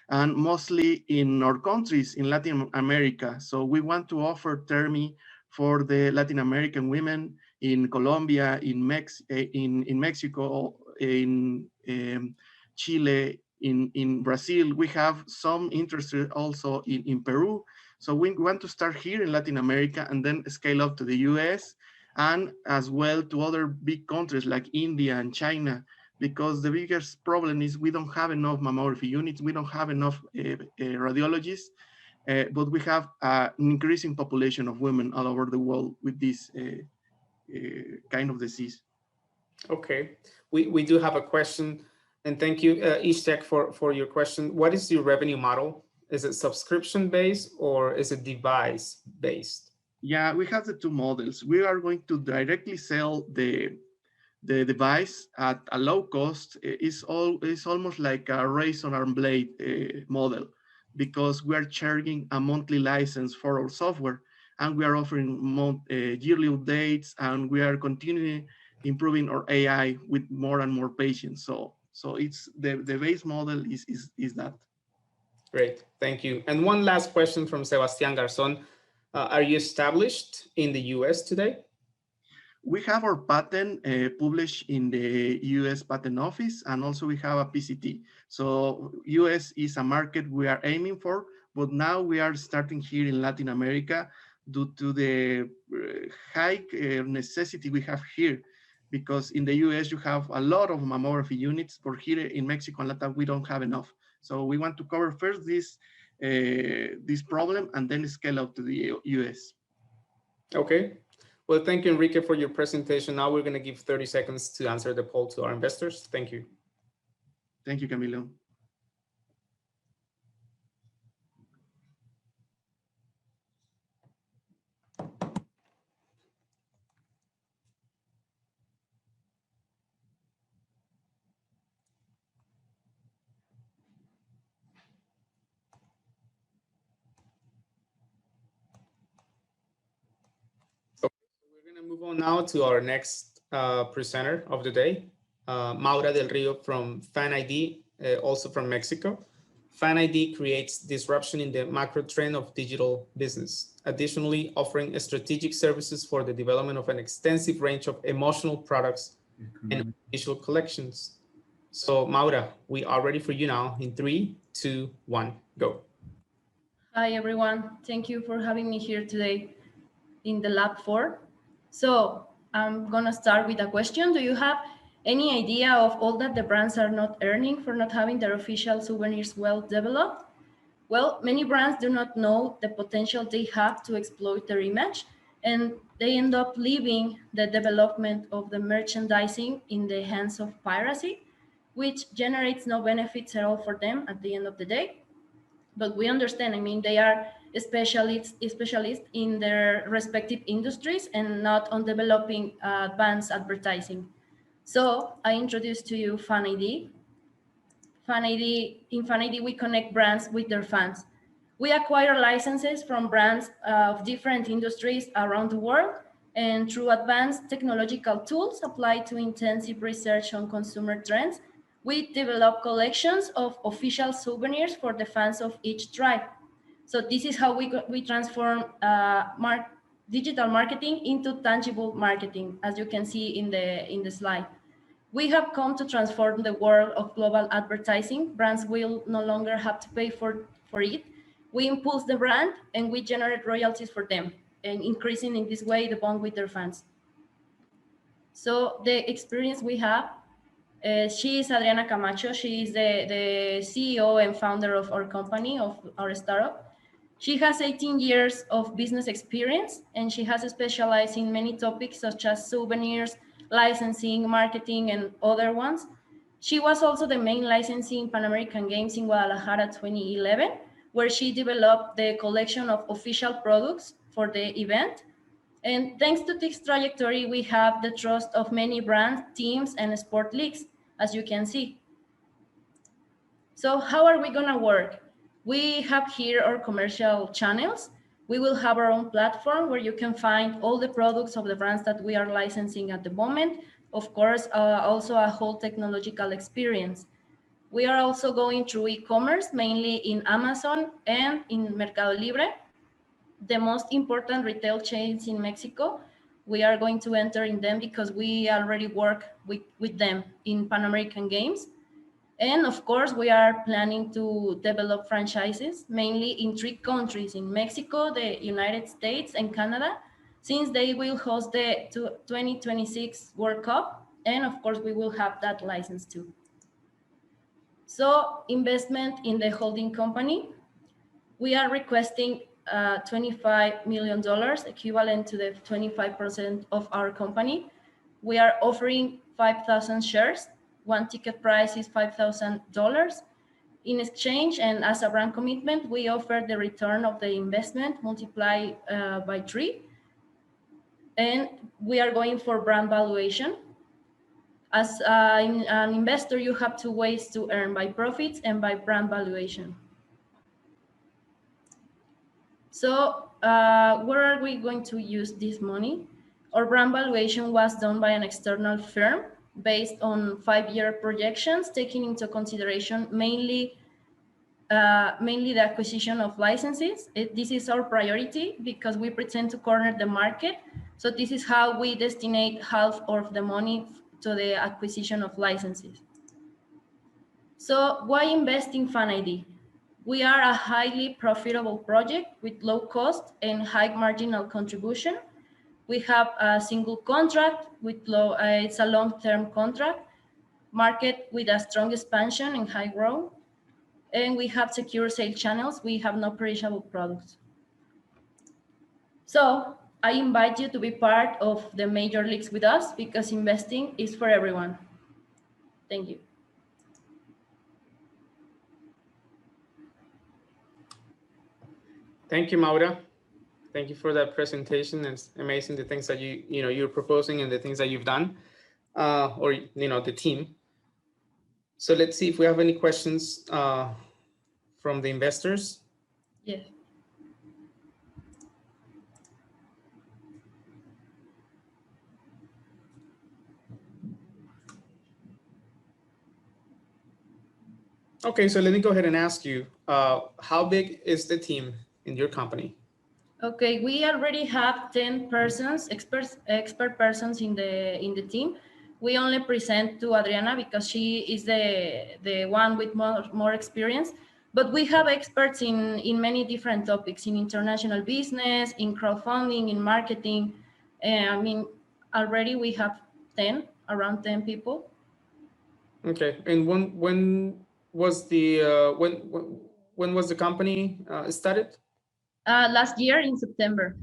and mostly in our countries in Latin America. So we want to offer Termi for the Latin American women in Colombia, in Mexico, in Chile, in Brazil. We have some interest also in Peru. So we want to start here in Latin America and then scale up to the US and as well to other big countries like India and China, because the biggest problem is we don't have enough mammography units, we don't have enough radiologists, but we have an increasing population of women all over the world with this kind of disease. Okay, we do have a question, and thank you, Healthtech, for your question. What is your revenue model? Is it subscription-based or is it device-based? Yeah, we have the two models. We are going to directly sell the device at a low cost. It's almost like a razor arm blade model, because we are charging a monthly license for our software, and we are offering yearly updates, and we are continuing improving our AI with more and more patients. So it's the base model is that. Great, thank you. And one last question from Sebastian Garzon. Are you established in the US today? We have our patent published in the US Patent Office, and also we have a PCT. So US is a market we are aiming for, but now we are starting here in Latin America due to the high necessity we have here, because in the US you have a lot of mammography units, but here in Mexico and Latin we don't have enough. So we want to cover first this problem and then scale out to the US. Okay. Well, thank you, Enrique, for your presentation. Now we're going to give 30 seconds to answer the poll to our investors. Thank you. Thank you, Camilo. Move on now to our next presenter of the day, Maura Del Rio from FanID, also from Mexico. FanID creates disruption in the macro trend of digital business, additionally offering strategic services for the development of an extensive range of emotional products and visual collections. So Maura, we are ready for you now in 3, 2, 1, go. Hi, everyone. Thank you for having me here today in the LAB4. So I'm going to start with a question. Do you have any idea of all that the brands are not earning for not having their official souvenirs well developed? Well, many brands do not know the potential they have to exploit their image, and they end up leaving the development of the merchandising in the hands of piracy, which generates no benefits at all for them at the end of the day. But we understand, I mean, they are specialists in their respective industries and not on developing advanced advertising. So I introduce to you FanID. In FanID, we connect brands with their fans. We acquire licenses from brands of different industries around the world, and through advanced technological tools applied to intensive research on consumer trends, we develop collections of official souvenirs for the fans of each tribe. So this is how we transform digital marketing into tangible marketing, as you can see in the slide. We have come to transform the world of global advertising. Brands will no longer have to pay for it. We impulse the brand and we generate royalties for them, and increasing in this way the bond with their fans. So the experience we have, she is Adriana Camacho. She is the CEO and founder of our company, of our startup. She has 18 years of business experience, and she has specialized in many topics such as souvenirs, licensing, marketing, and other ones. She was also the main licensee in Pan American Games in Guadalajara 2011, where she developed the collection of official products for the event. And thanks to this trajectory, we have the trust of many brands, teams, and sport leagues, as you can see. So how are we gonna work? We have here our commercial channels. We will have our own platform where you can find all the products of the brands that we are licensing at the moment. Of course, also a whole technological experience. We are also going through e-commerce, mainly in Amazon and in Mercado Libre, the most important retail chains in Mexico. We are going to enter in them because we already work with them in Pan American Games. And of course, we are planning to develop franchises, mainly in 3 countries, in Mexico, the United States, and Canada, since they will host the 2026 World Cup. And of course, we will have that license too. So investment in the holding company, we are requesting $25 million, equivalent to the 25% of our company. We are offering 5,000 shares. One ticket price is $5,000. In exchange, and as a brand commitment, we offer the return of the investment multiplied by 3. And we are going for brand valuation. As an investor, you have 2 ways to earn: by profits and by brand valuation. So where are we going to use this money? Our brand valuation was done by an external firm based on 5-year projections, taking into consideration mainly the acquisition of licenses. This is our priority because we pretend to corner the market. So this is how we destinate half of the money to the acquisition of licenses. So why invest in FanID? We are a highly profitable project with low cost and high marginal contribution. We have a single contract with it's a long-term contract, market with a strong expansion and high growth. And we have secure sales channels. We have no perishable products. So I invite you to be part of the major leagues with us because investing is for everyone. Thank you. Thank you, Maura. Thank you for that presentation. It's amazing the things that you're proposing and the things that you've done, or the team. So let's see if we have any questions from the investors. Yes. Okay, so let me go ahead and ask you, how big is the team in your company? Okay, we already have 10 persons, expert persons in the team. We only present to Adriana because she is the one with more experience. But we have experts in many different topics, in international business, in crowdfunding, in marketing. I mean, already we have around 10 people. Okay, and when was the when was the company started? Last year in September.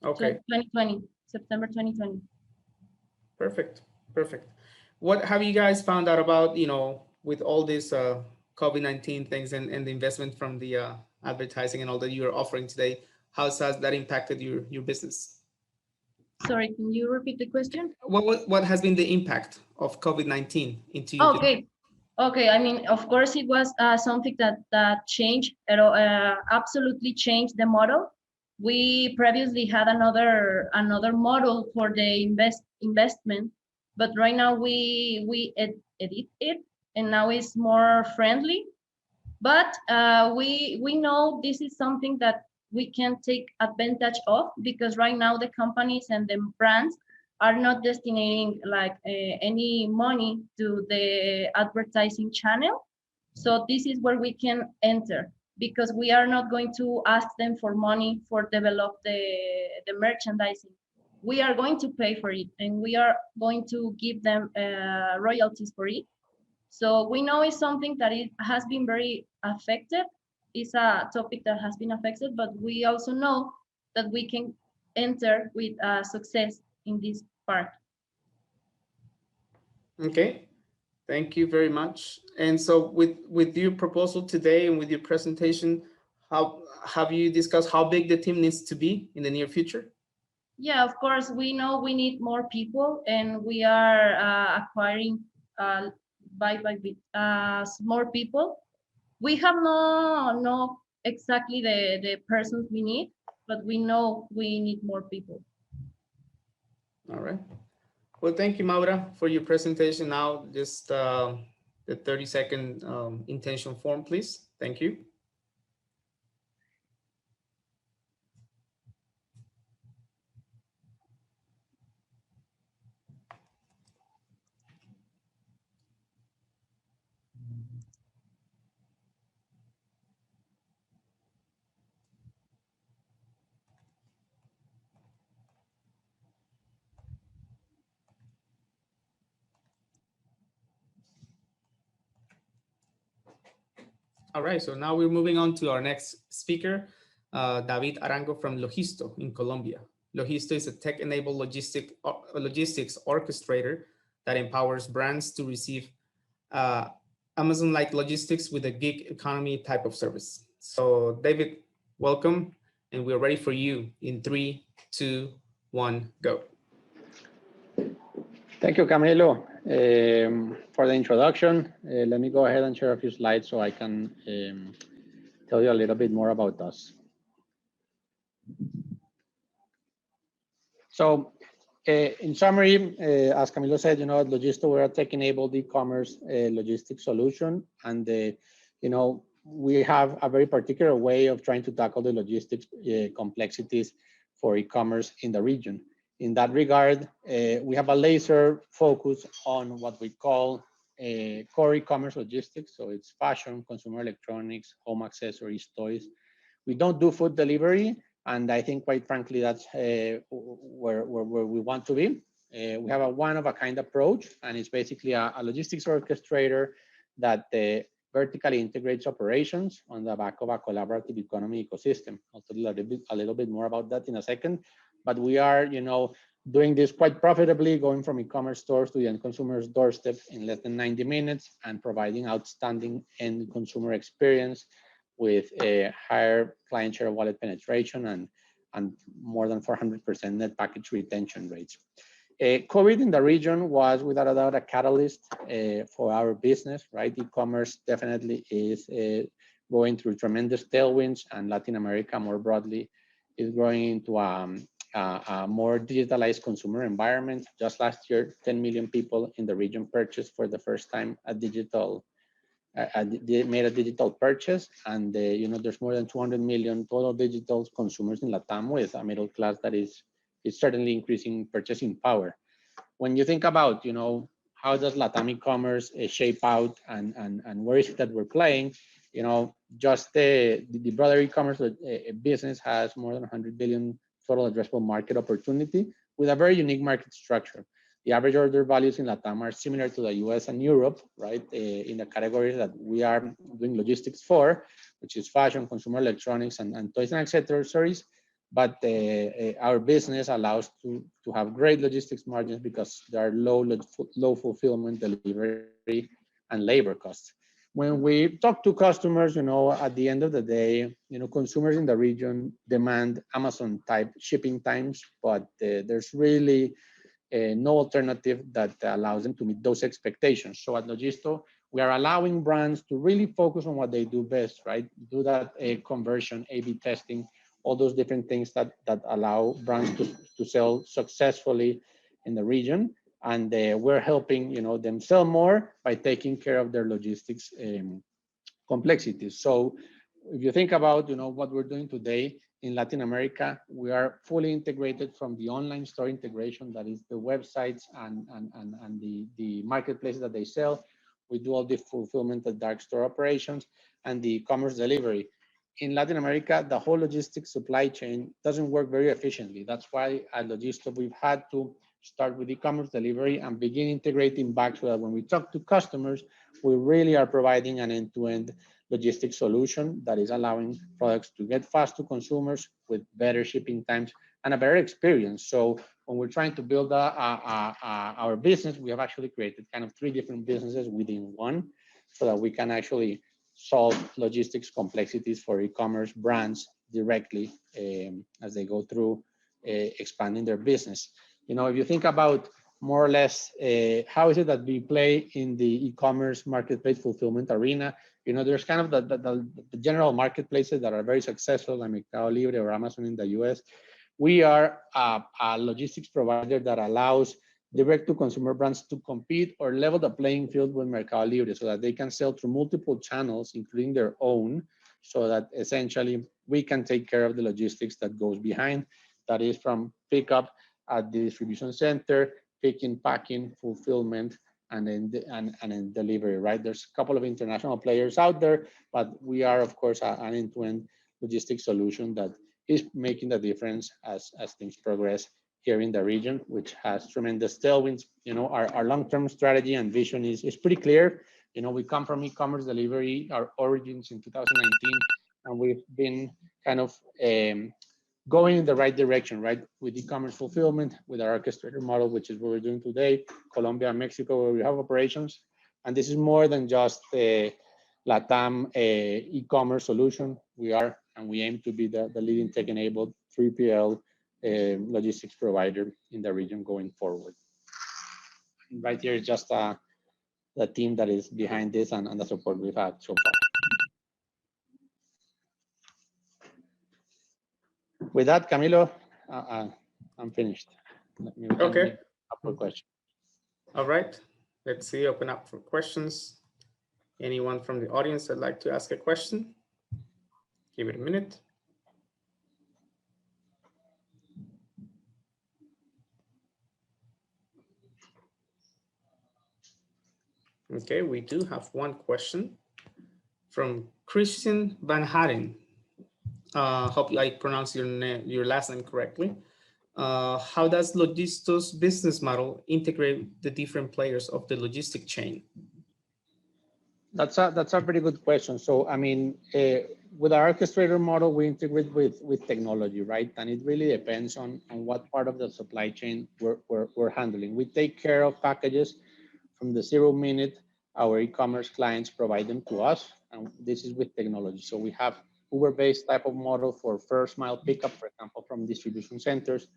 Okay. 2020, September 2020. Perfect. Perfect. What have you guys found out about, with all these COVID-19 things and the investment from the advertising and all that you are offering today? How has that impacted your business? Sorry, can you repeat the question? What has been the impact of COVID-19 into your business? Okay. I mean, of course, it was something that changed, absolutely changed the model. We previously had another model for the investment, but right now we edit it, and now it's more friendly. But we know this is something that we can take advantage of, because right now the companies and the brands are not destinating like any money to the advertising channel. So this is where we can enter, because we are not going to ask them for money for develop the merchandising. We are going to pay for it, and we are going to give them royalties for it. So we know it's something that it has been very affected. It's a topic that has been affected, but we also know that we can enter with success in this part. Okay, thank you very much. And so with your proposal today and with your presentation, how have you discussed how big the team needs to be in the near future? Yeah, of course, we know we need more people, and we are acquiring by bit more people. We have no exactly the persons we need, but we know we need more people. All right. Well, thank you, Maura, for your presentation. Now, just the 30-second intention form, please. Thank you. All right, so now we're moving on to our next speaker, David Arango from Logisto in Colombia. Logisto is a tech-enabled logistics orchestrator that empowers brands to receive Amazon-like logistics with a gig economy type of service. So David, welcome, and we're ready for you in 3, 2, 1, go. Thank you, Camilo, for the introduction. Let me go ahead and share a few slides so I can tell you a little bit more about us. So in summary, as Camilo said, at Logisto, we're a tech-enabled e-commerce logistics solution. And, we have a very particular way of trying to tackle the logistics complexities for e-commerce in the region. In that regard, we have a laser focus on what we call core e-commerce logistics. So it's fashion, consumer electronics, home accessories, toys. We don't do food delivery. And I think, quite frankly, that's where we want to be. We have a one-of-a-kind approach, and it's basically a logistics orchestrator that vertically integrates operations on the back of a collaborative economy ecosystem. I'll tell you a little bit more about that in a second. But we are, doing this quite profitably, going from e-commerce stores to the end consumer's doorstep in less than 90 minutes and providing outstanding end consumer experience with a higher client share of wallet penetration and more than 400% net package retention rates. COVID in the region was without a doubt a catalyst for our business, right? E-commerce definitely is going through tremendous tailwinds, and Latin America more broadly is growing into a more digitalized consumer environment. Just last year, 10 million people in the region purchased for the first time a digital they made a digital purchase, and you know, there's more than 200 million total digital consumers in Latam, with a middle class that is certainly increasing purchasing power. When you think about, you know, how does Latam e-commerce shape out, and where is it that we're playing, you know, just the broader e-commerce business has more than 100 billion total addressable market opportunity, with a very unique market structure. The average order values in Latam are similar to the US and Europe, right? In the categories that we are doing logistics for, which is fashion, consumer electronics, and toys and accessories. But our business allows to have great logistics margins because there are low fulfillment, delivery, and labor costs. When we talk to customers, you know, at the end of the day, you know, consumers in the region demand Amazon type shipping times, but there's really no alternative that allows them to meet those expectations. So at Logisto, we are allowing brands to really focus on what they do best, right? Do that conversion, A/B testing, all those different things that allow brands to sell successfully in the region. And we're helping, you know, them sell more by taking care of their logistics complexities. So if you think about, you know, what we're doing today in Latin America, we are fully integrated from the online store integration, that is the websites and the marketplaces that they sell. We do all the fulfillment, the dark store operations, and the commerce delivery. In Latin America, the whole logistics supply chain doesn't work very efficiently. That's why at Logisto, we've had to start with e-commerce delivery and begin integrating back, so that when we talk to customers, we really are providing an end-to-end logistics solution that is allowing products to get fast to consumers with better shipping times and a better experience. So when we're trying to build our business, we have actually created kind of 3 different businesses within one, so that we can actually solve logistics complexities for e-commerce brands directly as they go through expanding their business. You know, if you think about more or less how is it that we play in the e-commerce marketplace fulfillment arena, you know, there's kind of the general marketplaces that are very successful, like Mercado Libre or Amazon in the US. We are a logistics provider that allows direct-to-consumer brands to compete or level the playing field with Mercado Libre, so that they can sell through multiple channels, including their own, so that essentially we can take care of the logistics that goes behind. That is from pickup at the distribution center, picking, packing, fulfillment, and then delivery, right? There's a couple of international players out there, but we are, of course, an end-to-end logistics solution that is making the difference as things progress here in the region, which has tremendous tailwinds. You know, our long-term strategy and vision is pretty clear. You know, we come from e-commerce delivery, our origins in 2019, and we've been kind of going in the right direction, right? With e-commerce fulfillment, with our orchestrator model, which is what we're doing today, Colombia and Mexico, where we have operations. And this is more than just a LATAM e-commerce solution. We are, and we aim to be the leading tech-enabled 3PL logistics provider in the region going forward. Right here is just the team that is behind this and the support we've had so far. With that, Camilo, I'm finished. Okay. Up for questions. All right. Let's see, open up for questions. Anyone from the audience that'd like to ask a question? Give it a minute. Okay, we do have one question from Christian Van Haren. Hope I pronounce your last name correctly. How does Logisto's business model integrate the different players of the logistic chain? That's a pretty good question. So, I mean, with our orchestrator model, we integrate with technology, right? And it really depends on what part of the supply chain we're handling. We take care of packages from the 0 minute our e-commerce clients provide them to us, and this is with technology. So we have Uber-based type of model for first mile pickup, for example, from distribution centers.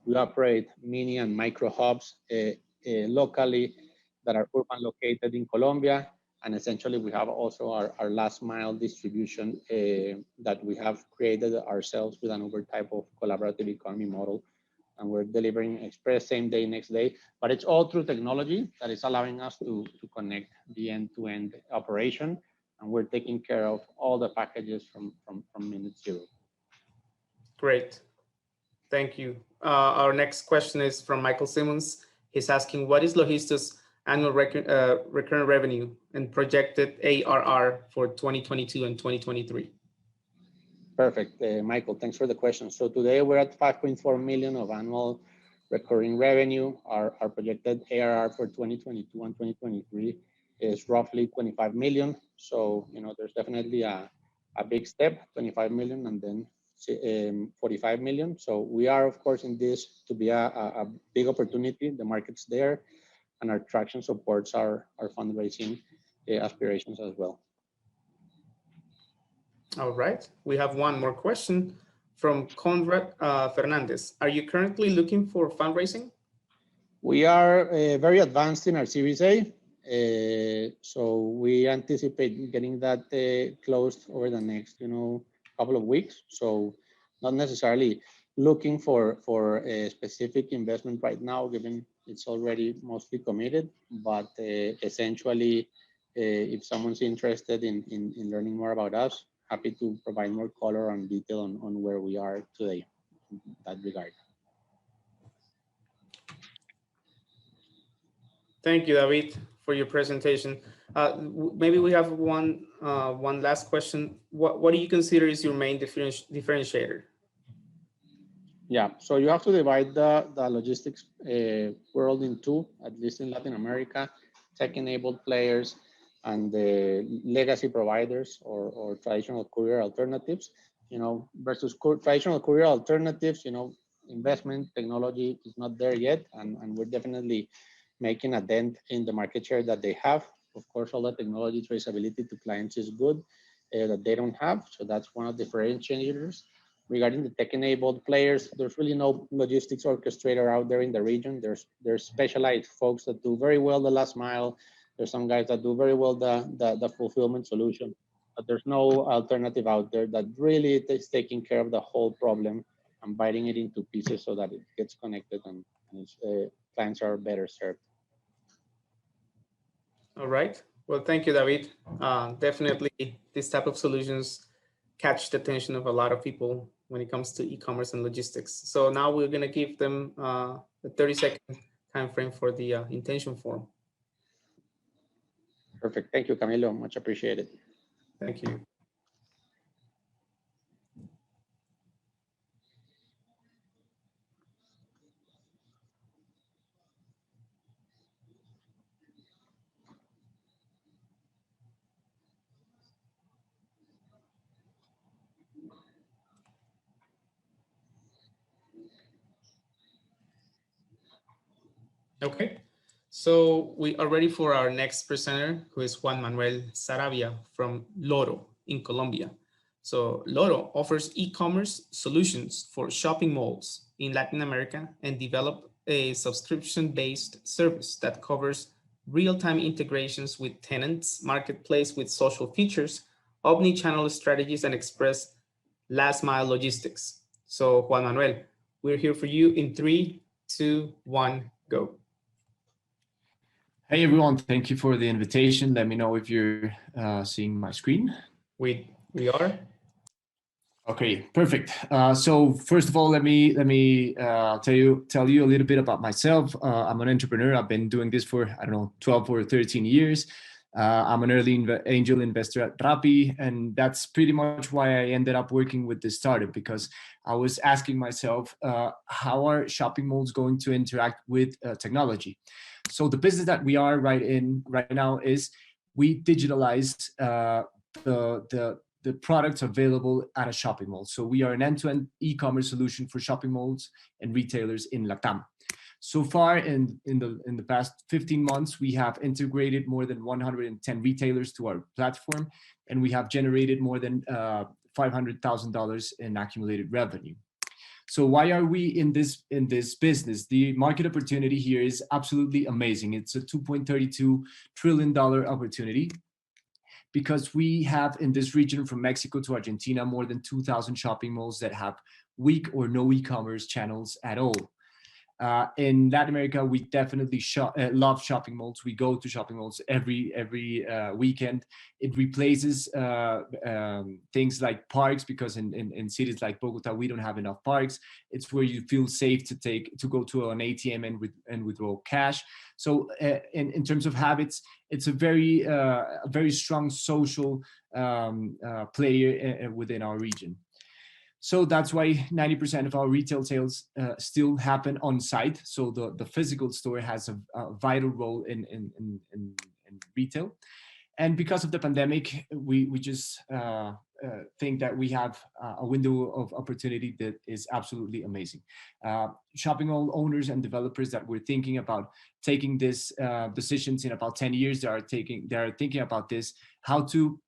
We operate mini and micro hubs locally that are urban located in Colombia. And essentially we have also our last mile distribution that we have created ourselves with an Uber type of collaborative economy model. And we're delivering express same day, next day, but it's all through technology that is allowing us to connect the end-to-end operation. we're taking care of all the packages from minute zero. Great. Thank you. Our next question is from Michael Simmons. He's asking, what is Logista's annual recurrent revenue and projected ARR for 2022 and 2023? Perfect, Michael, thanks for the question. So today we're at 5.4 million of annual recurring revenue. Our projected ARR for 2022 and 2023 is roughly 25 million. So, there's definitely a big step, 25 million and then 45 million. So we are, of course, in this to be a big opportunity. The market's there, and our traction supports our fundraising aspirations as well. All right, we have one more question from Conrad Fernandez. Are you currently looking for fundraising? We are very advanced in our Series A. So we anticipate getting that closed over the next, couple of weeks. So not necessarily looking for a specific investment right now, given it's already mostly committed, but essentially, if someone's interested in learning more about us, happy to provide more color and detail on where we are today in that regard. Thank you, David, for your presentation. Maybe we have one last question. What do you consider is your main differentiator? Yeah, so you have to divide the logistics world in two, at least in Latin America, tech-enabled players and the legacy providers or traditional courier alternatives, versus traditional courier alternatives, investment technology is not there yet, and we're definitely making a dent in the market share that they have. Of course, all the technology traceability to clients is good that they don't have. So that's one of the differentiators. Regarding the tech-enabled players, there's really no logistics orchestrator out there in the region. There's specialized folks that do very well the last mile. There's some guys that do very well the fulfillment solution, but there's no alternative out there that really is taking care of the whole problem and biting it into pieces so that it gets connected and clients are better served. All right. Well, thank you, David. Definitely, this type of solutions catch the attention of a lot of people when it comes to e-commerce and logistics. So now we're going to give them a 30-second time frame for the intention form. Perfect. Thank you, Camilo. Much appreciated. Thank you. Okay, so we are ready for our next presenter, who is Juan Manuel Sarabia from Loro in Colombia. So Loro offers e-commerce solutions for shopping malls in Latin America and developed a subscription-based service that covers real-time integrations with tenants, marketplace with social features, omni-channel strategies, and express last-mile logistics. So Juan Manuel, we're here for you in 3, 2, 1, go. Hey everyone, thank you for the invitation. Let me know if you're seeing my screen. We are. Okay, perfect. So first of all, let me tell you a little bit about myself. I'm an entrepreneur. I've been doing this for 12 or 13 years. I'm an early angel investor at Rappi, and that's pretty much why I ended up working with this startup, because I was asking myself, how are shopping malls going to interact with technology? So the business that we are right now is we digitalize the products available at a shopping mall. So we are an end-to-end e-commerce solution for shopping malls and retailers in LATAM. So far in the past 15 months, we have integrated more than 110 retailers to our platform, and we have generated more than $500,000 in accumulated revenue. So why are we in this business? The market opportunity here is absolutely amazing. It's a $2.32 trillion opportunity, because we have in this region from Mexico to Argentina more than 2,000 shopping malls that have weak or no e-commerce channels at all. In Latin America, we definitely love shopping malls. We go to shopping malls every weekend. It replaces things like parks, because in cities like Bogota, we don't have enough parks. It's where you feel safe to go to an ATM and withdraw cash. So in terms of habits, it's a very strong social player within our region. So that's why 90% of our retail sales still happen on site. So the physical store has a vital role in retail. And because of the pandemic, we just think that we have a window of opportunity that is absolutely amazing. Shopping mall owners and developers that were thinking about taking this decisions in about 10 years, they are thinking about this, how to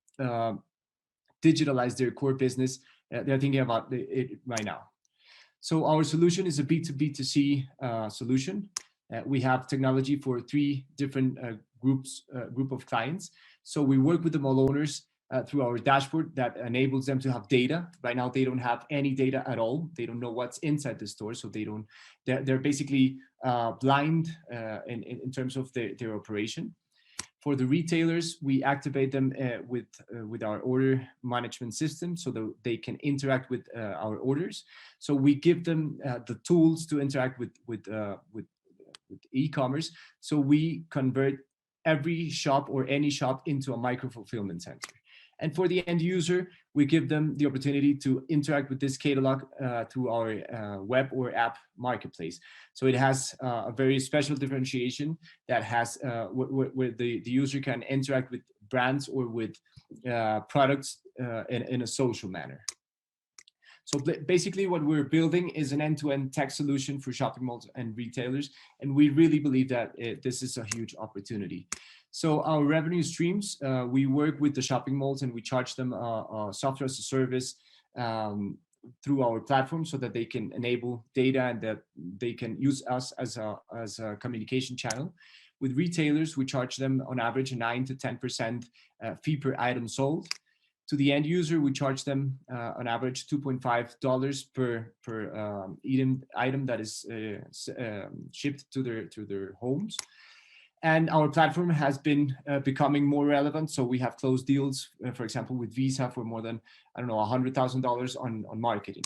digitalize their core business. They're thinking about it right now. So our solution is a B2B2C solution. We have technology for 3 different group of clients. So we work with the mall owners through our dashboard that enables them to have data. Right now, they don't have any data at all. They don't know what's inside the store. So they're basically blind in terms of their operation. For the retailers, we activate them with our order management system so that they can interact with our orders. So we give them the tools to interact with e-commerce. So we convert every shop or any shop into a micro fulfillment center. And for the end user, we give them the opportunity to interact with this catalog through our web or app marketplace. So it has a very special differentiation that has where the user can interact with brands or with products in a social manner. So basically what we're building is an end-to-end tech solution for shopping malls and retailers. And we really believe that this is a huge opportunity. So our revenue streams, we work with the shopping malls and we charge them software as a service through our platform so that they can enable data and that they can use us as a communication channel. With retailers, we charge them on average a 9 to 10% fee per item sold. To the end user, we charge them on average $2.5 per item that is shipped to their homes. And our platform has been becoming more relevant. So we have closed deals, for example, with Visa for more than, $100,000 on marketing.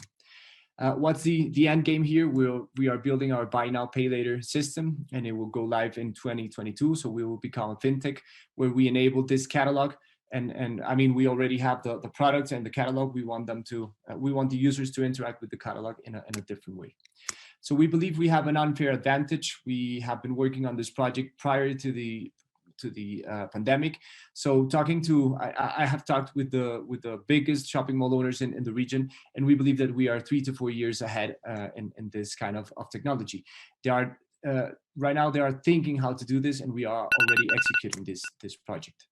What's the end game here? We are building our buy now, pay later system, and it will go live in 2022. So we will become a fintech where we enable this catalog. And I mean, we already have the products and the catalog. We want the users to interact with the catalog in a different way. So we believe we have an unfair advantage. We have been working on this project prior to the pandemic. So I have talked with the biggest shopping mall owners in the region, and we believe that we are 3 to 4 years ahead in this kind of technology. Right now they are thinking how to do this, and we are already executing this project.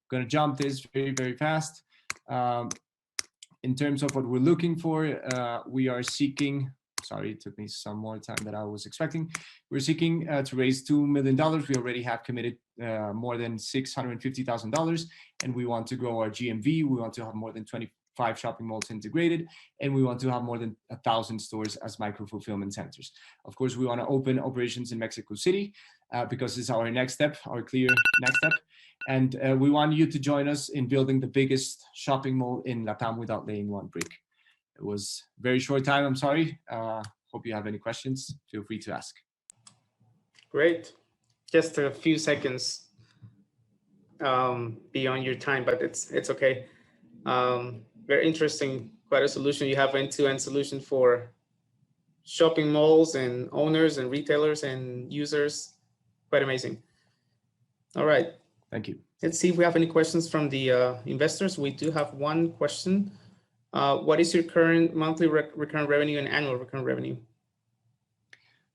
I'm going to jump this very, very fast. In terms of what we're looking for, we are seeking, sorry, it took me some more time than I was expecting. We're seeking to raise $2 million. We already have committed more than $650,000, and we want to grow our GMV. We want to have more than 25 shopping malls integrated, and we want to have more than 1,000 stores as micro fulfillment centers. Of course, we want to open operations in Mexico City because it's our next step, our clear next step. And we want you to join us in building the biggest shopping mall in LATAM without laying one brick. It was a very short time, I'm sorry. Hope you have any questions. Feel free to ask. Great. Just a few seconds beyond your time, but it's okay. Very interesting, quite a solution. You have an end-to-end solution for shopping malls and owners and retailers and users. Quite amazing. All right. Thank you. Let's see if we have any questions from the investors. We do have one question. What is your current monthly recurrent revenue and annual recurrent revenue?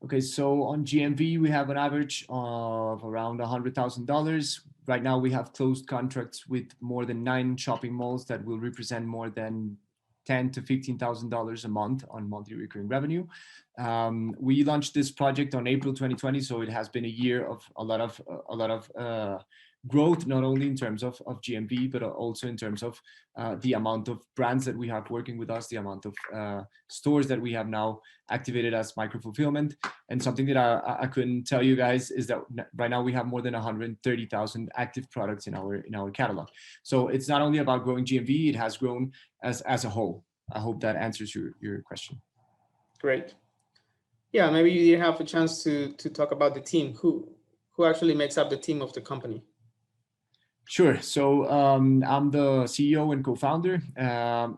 Okay, so on GMV, we have an average of around $100,000. Right now, we have closed contracts with more than 9 shopping malls that will represent more than $10,000 to $15,000 a month on monthly recurring revenue. We launched this project on April 2020, so it has been a year of a lot of growth, not only in terms of GMV, but also in terms of the amount of brands that we have working with us, the amount of stores that we have now activated as micro-fulfillment. And something that I couldn't tell you guys is that right now we have more than 130,000 active products in our catalog. So it's not only about growing GMV, it has grown as a whole. I hope that answers your question. Great. Yeah, maybe you have a chance to talk about the team. Who actually makes up the team of the company? Sure. So I'm the CEO and co-founder.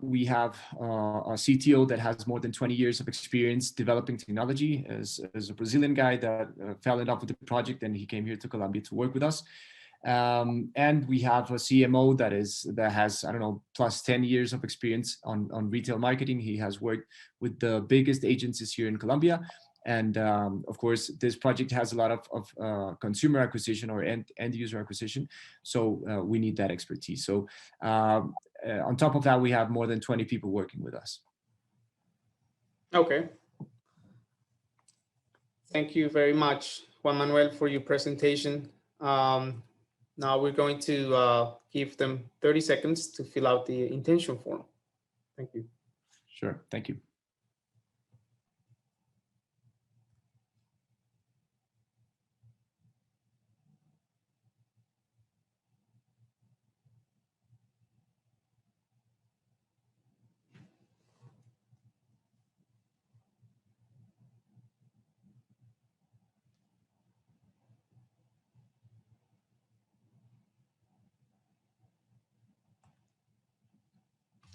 We have a CTO that has more than 20 years of experience developing technology, as a Brazilian guy that fell in love with the project, and he came here to Colombia to work with us. And we have a CMO that has, I don't know, plus 10 years of experience on retail marketing. He has worked with the biggest agencies here in Colombia. And of course, this project has a lot of consumer acquisition or end user acquisition. So we need that expertise. So on top of that, we have more than 20 people working with us. Okay. Thank you very much, Juan Manuel, for your presentation. Now we're going to give them 30 seconds to fill out the intention form. Thank you. Sure. Thank you.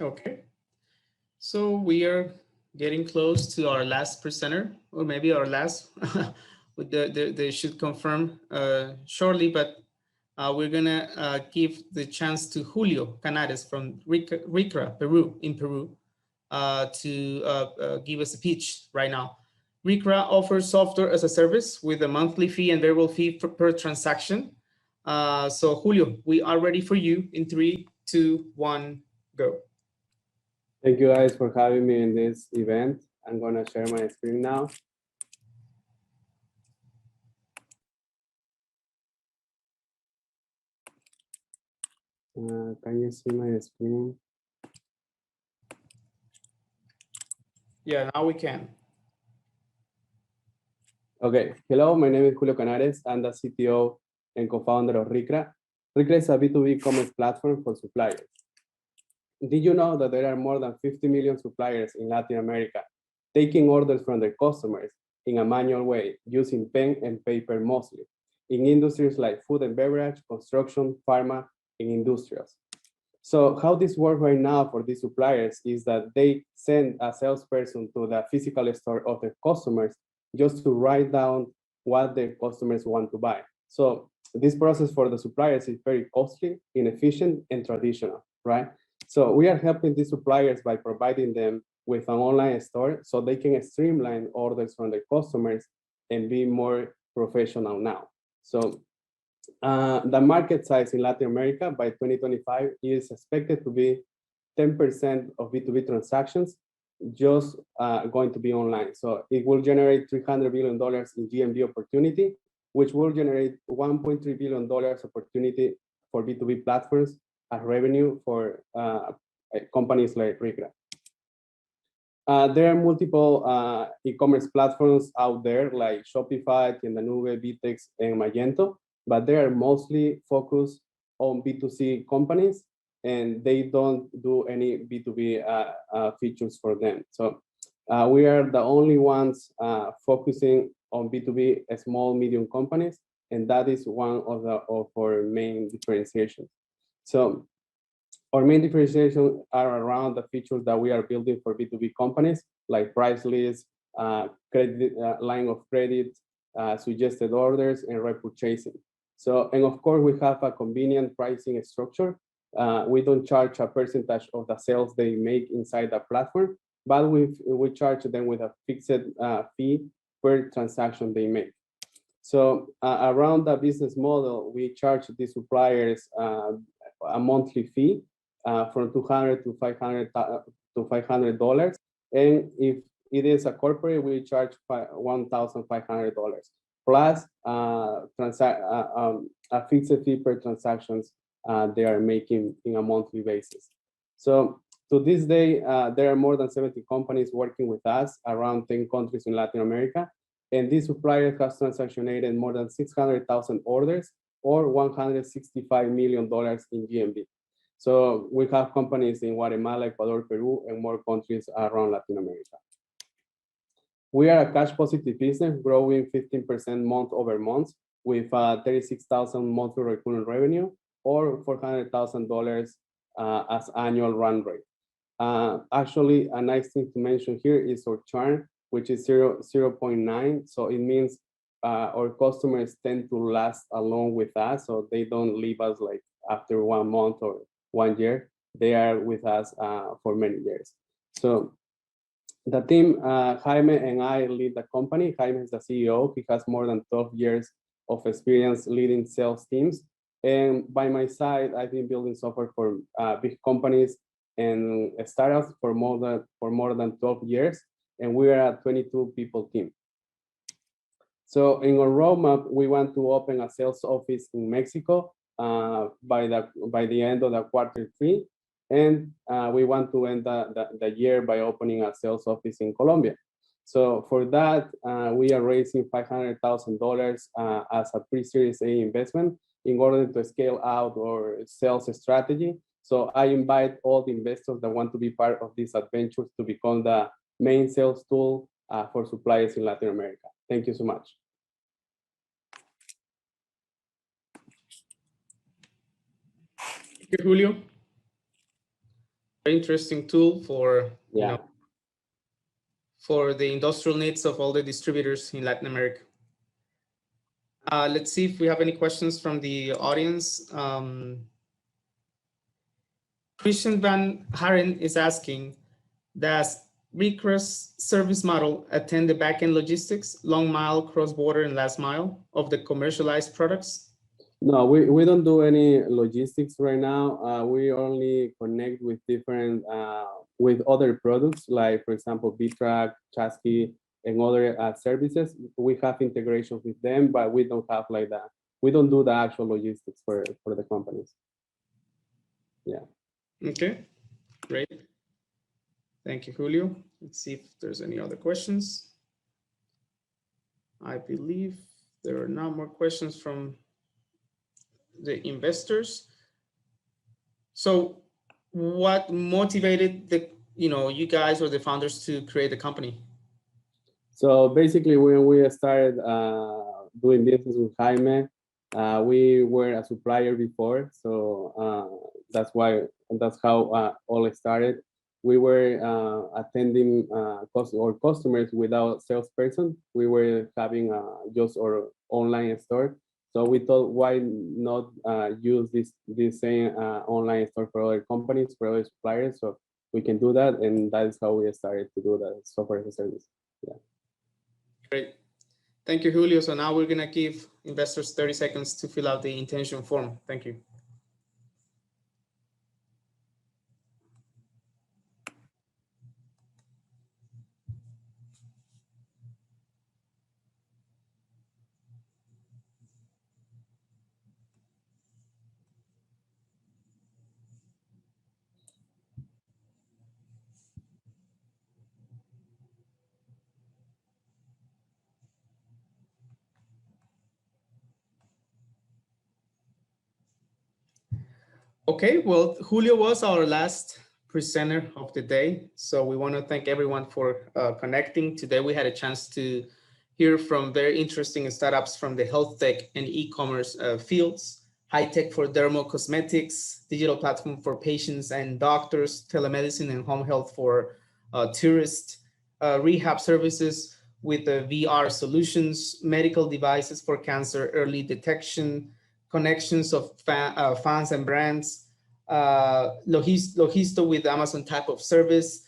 Okay, so we are getting close to our last presenter, or maybe our last. They should confirm shortly, but we're gonna give the chance to Julio Canares from RICRA, Peru, to give us a pitch right now. RICRA offers software as a service with a monthly fee and variable fee per transaction. So Julio, we are ready for you in 3, 2, 1, go. Thank you guys for having me in this event. I'm gonna share my screen now. Can you see my screen? Yeah, now we can. Okay, hello, my name is Julio Canares. I'm the CTO and co-founder of RICRA. RICRA is a B2B commerce platform for suppliers. Did you know that there are more than 50 million suppliers in Latin America taking orders from their customers in a manual way using pen and paper mostly in industries like food and beverage, construction, pharma, and industrials? So how this works right now for these suppliers is that they send a salesperson to the physical store of their customers just to write down what their customers want to buy. So this process for the suppliers is very costly, inefficient, and traditional, right? So we are helping these suppliers by providing them with an online store so they can streamline orders from their customers and be more professional now. So the market size in Latin America by 2025 is expected to be 10% of B2B transactions just going to be online. So it will generate $300 billion in GMV opportunity, which will generate $1.3 billion opportunity for B2B platforms as revenue for companies like RICRA. There are multiple e-commerce platforms out there like Shopify, Tienda Nube, Vitex, and Magento, but they are mostly focused on B2C companies and they don't do any B2B features for them. So we are the only ones focusing on B2B small, medium companies, and that is one of our main differentiations. So our main differentiation are around the features that we are building for B2B companies, like price lists, credit, line of credit, suggested orders, and repurchasing. So, and of course, we have a convenient pricing structure. We don't charge a percentage of the sales they make inside the platform, but we charge them with a fixed fee per transaction they make. So around the business model, we charge the suppliers a monthly fee from $200 to $500. And if it is a corporate, we charge $1,500. plus a fixed fee per transactions they are making in a monthly basis. So to this day, there are more than 70 companies working with us around 10 countries in Latin America. And these suppliers have transactionated more than 600,000 orders or $165 million in GMV. So we have companies in Guatemala, Ecuador, Peru, and more countries around Latin America. We are a cash positive business growing 15% month over month with 36,000 monthly recurring revenue or $400,000 as annual run rate. Actually, a nice thing to mention here is our churn, which is 0.9. So it means our customers tend to last along with us. So they don't leave us like after 1 month or 1 year. They are with us for many years. So the team, Jaime and I lead the company. Jaime is the CEO. He has more than 12 years of experience leading sales teams. And by my side, I've been building software for big companies and startups for more than 12 years. And we are a 22 people team. So in our roadmap, we want to open a sales office in Mexico by the end of the Q3. And we want to end the year by opening a sales office in Colombia. So for that, we are raising $500,000 as a pre-Series A investment in order to scale out our sales strategy. So I invite all the investors that want to be part of this adventure to become the main sales tool for suppliers in Latin America. Thank you so much. Thank you, Julio. Very interesting tool for for the industrial needs of all the distributors in Latin America. Let's see if we have any questions from the audience. Christian Van Haren is asking, does Recra's service model attend the backend logistics, long mile, cross-border, and last mile of the commercialized products? No, we don't do any logistics right now. We only connect with different, with other products, like for example, B-Track, Chasqui, and other services. We have integrations with them, but we don't have like that. We don't do the actual logistics for the companies. Yeah. Okay, great. Thank you, Julio. Let's see if there's any other questions. I believe there are no more questions from the investors. So what motivated the, you guys or the founders to create the company? So basically when we started doing business with Jaime, we were a supplier before. So that's how all it started. We were attending our customers without salesperson. We were having just our online store. So we thought, why not use this same online store for other companies, for other suppliers? So we can do that, and that is how we started to do the software as a service. Yeah. Great. Thank you, Julio. So now we're gonna give investors 30 seconds to fill out the intention form. Thank you. Okay, well, Julio was our last presenter of the day. So we want to thank everyone for connecting. Today we had a chance to hear from very interesting startups from the health tech and e-commerce fields, high tech for dermal cosmetics, digital platform for patients and doctors, telemedicine and home health for tourists, rehab services with VR solutions, medical devices for cancer early detection, connections of fans and brands, Logisto with Amazon type of service,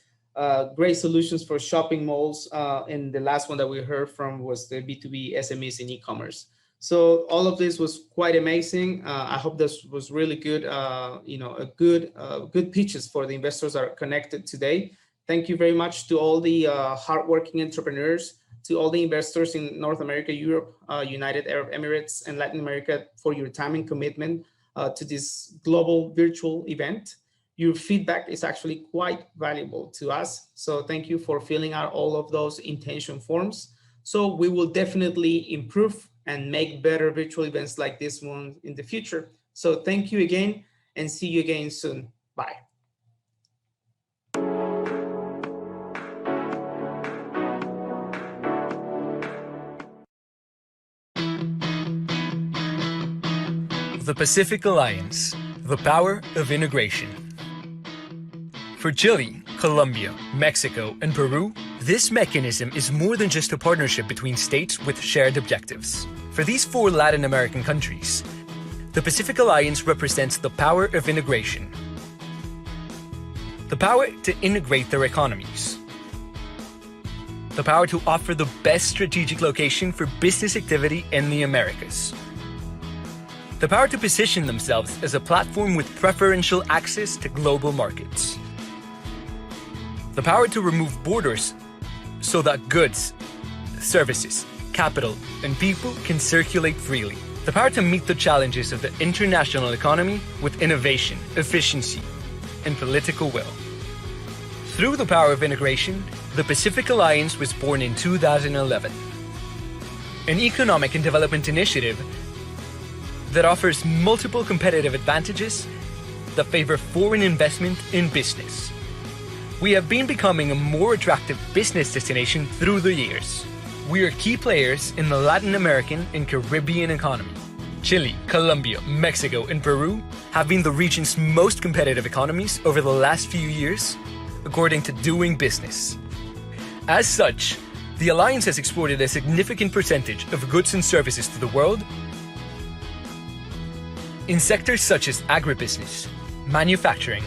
great solutions for shopping malls. And the last one that we heard from was the B2B SMEs in e-commerce. So all of this was quite amazing. I hope this was really good, good pitches for the investors that are connected today. Thank you very much to all the hardworking entrepreneurs to all the investors in North America, Europe, United Arab Emirates, and Latin America for your time and commitment to this global virtual event. Your feedback is actually quite valuable to us. So thank you for filling out all of those intention forms. So we will definitely improve and make better virtual events like this one in the future. So thank you again and see you again soon. Bye. The Pacific Alliance, the power of integration. For Chile, Colombia, Mexico, and Peru, this mechanism is more than just a partnership between states with shared objectives. For these 4 Latin American countries, the Pacific Alliance represents the power of integration. The power to integrate their economies. The power to offer the best strategic location for business activity in the Americas. The power to position themselves as a platform with preferential access to global markets. The power to remove borders so that goods, services, capital, and people can circulate freely. The power to meet the challenges of the international economy with innovation, efficiency, and political will. Through the power of integration, the Pacific Alliance was born in 2011, an economic and development initiative that offers multiple competitive advantages that favor foreign investment in business. We have been becoming a more attractive business destination through the years. We are key players in the Latin American and Caribbean economy. Chile, Colombia, Mexico, and Peru have been the region's most competitive economies over the last few years, according to Doing Business. As such, the Alliance has exported a significant percentage of goods and services to the world in sectors such as agribusiness, manufacturing,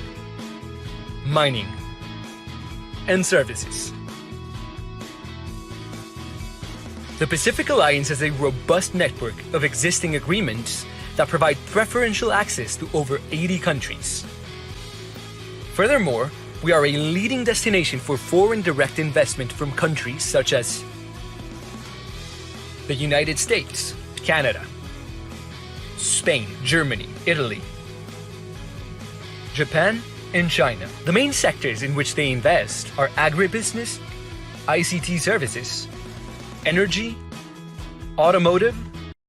mining, and services. The Pacific Alliance has a robust network of existing agreements that provide preferential access to over 80 countries. Furthermore, we are a leading destination for foreign direct investment from countries such as the United States, Canada, Spain, Germany, Italy, Japan, and China. The main sectors in which they invest are agribusiness, ICT services, energy, automotive,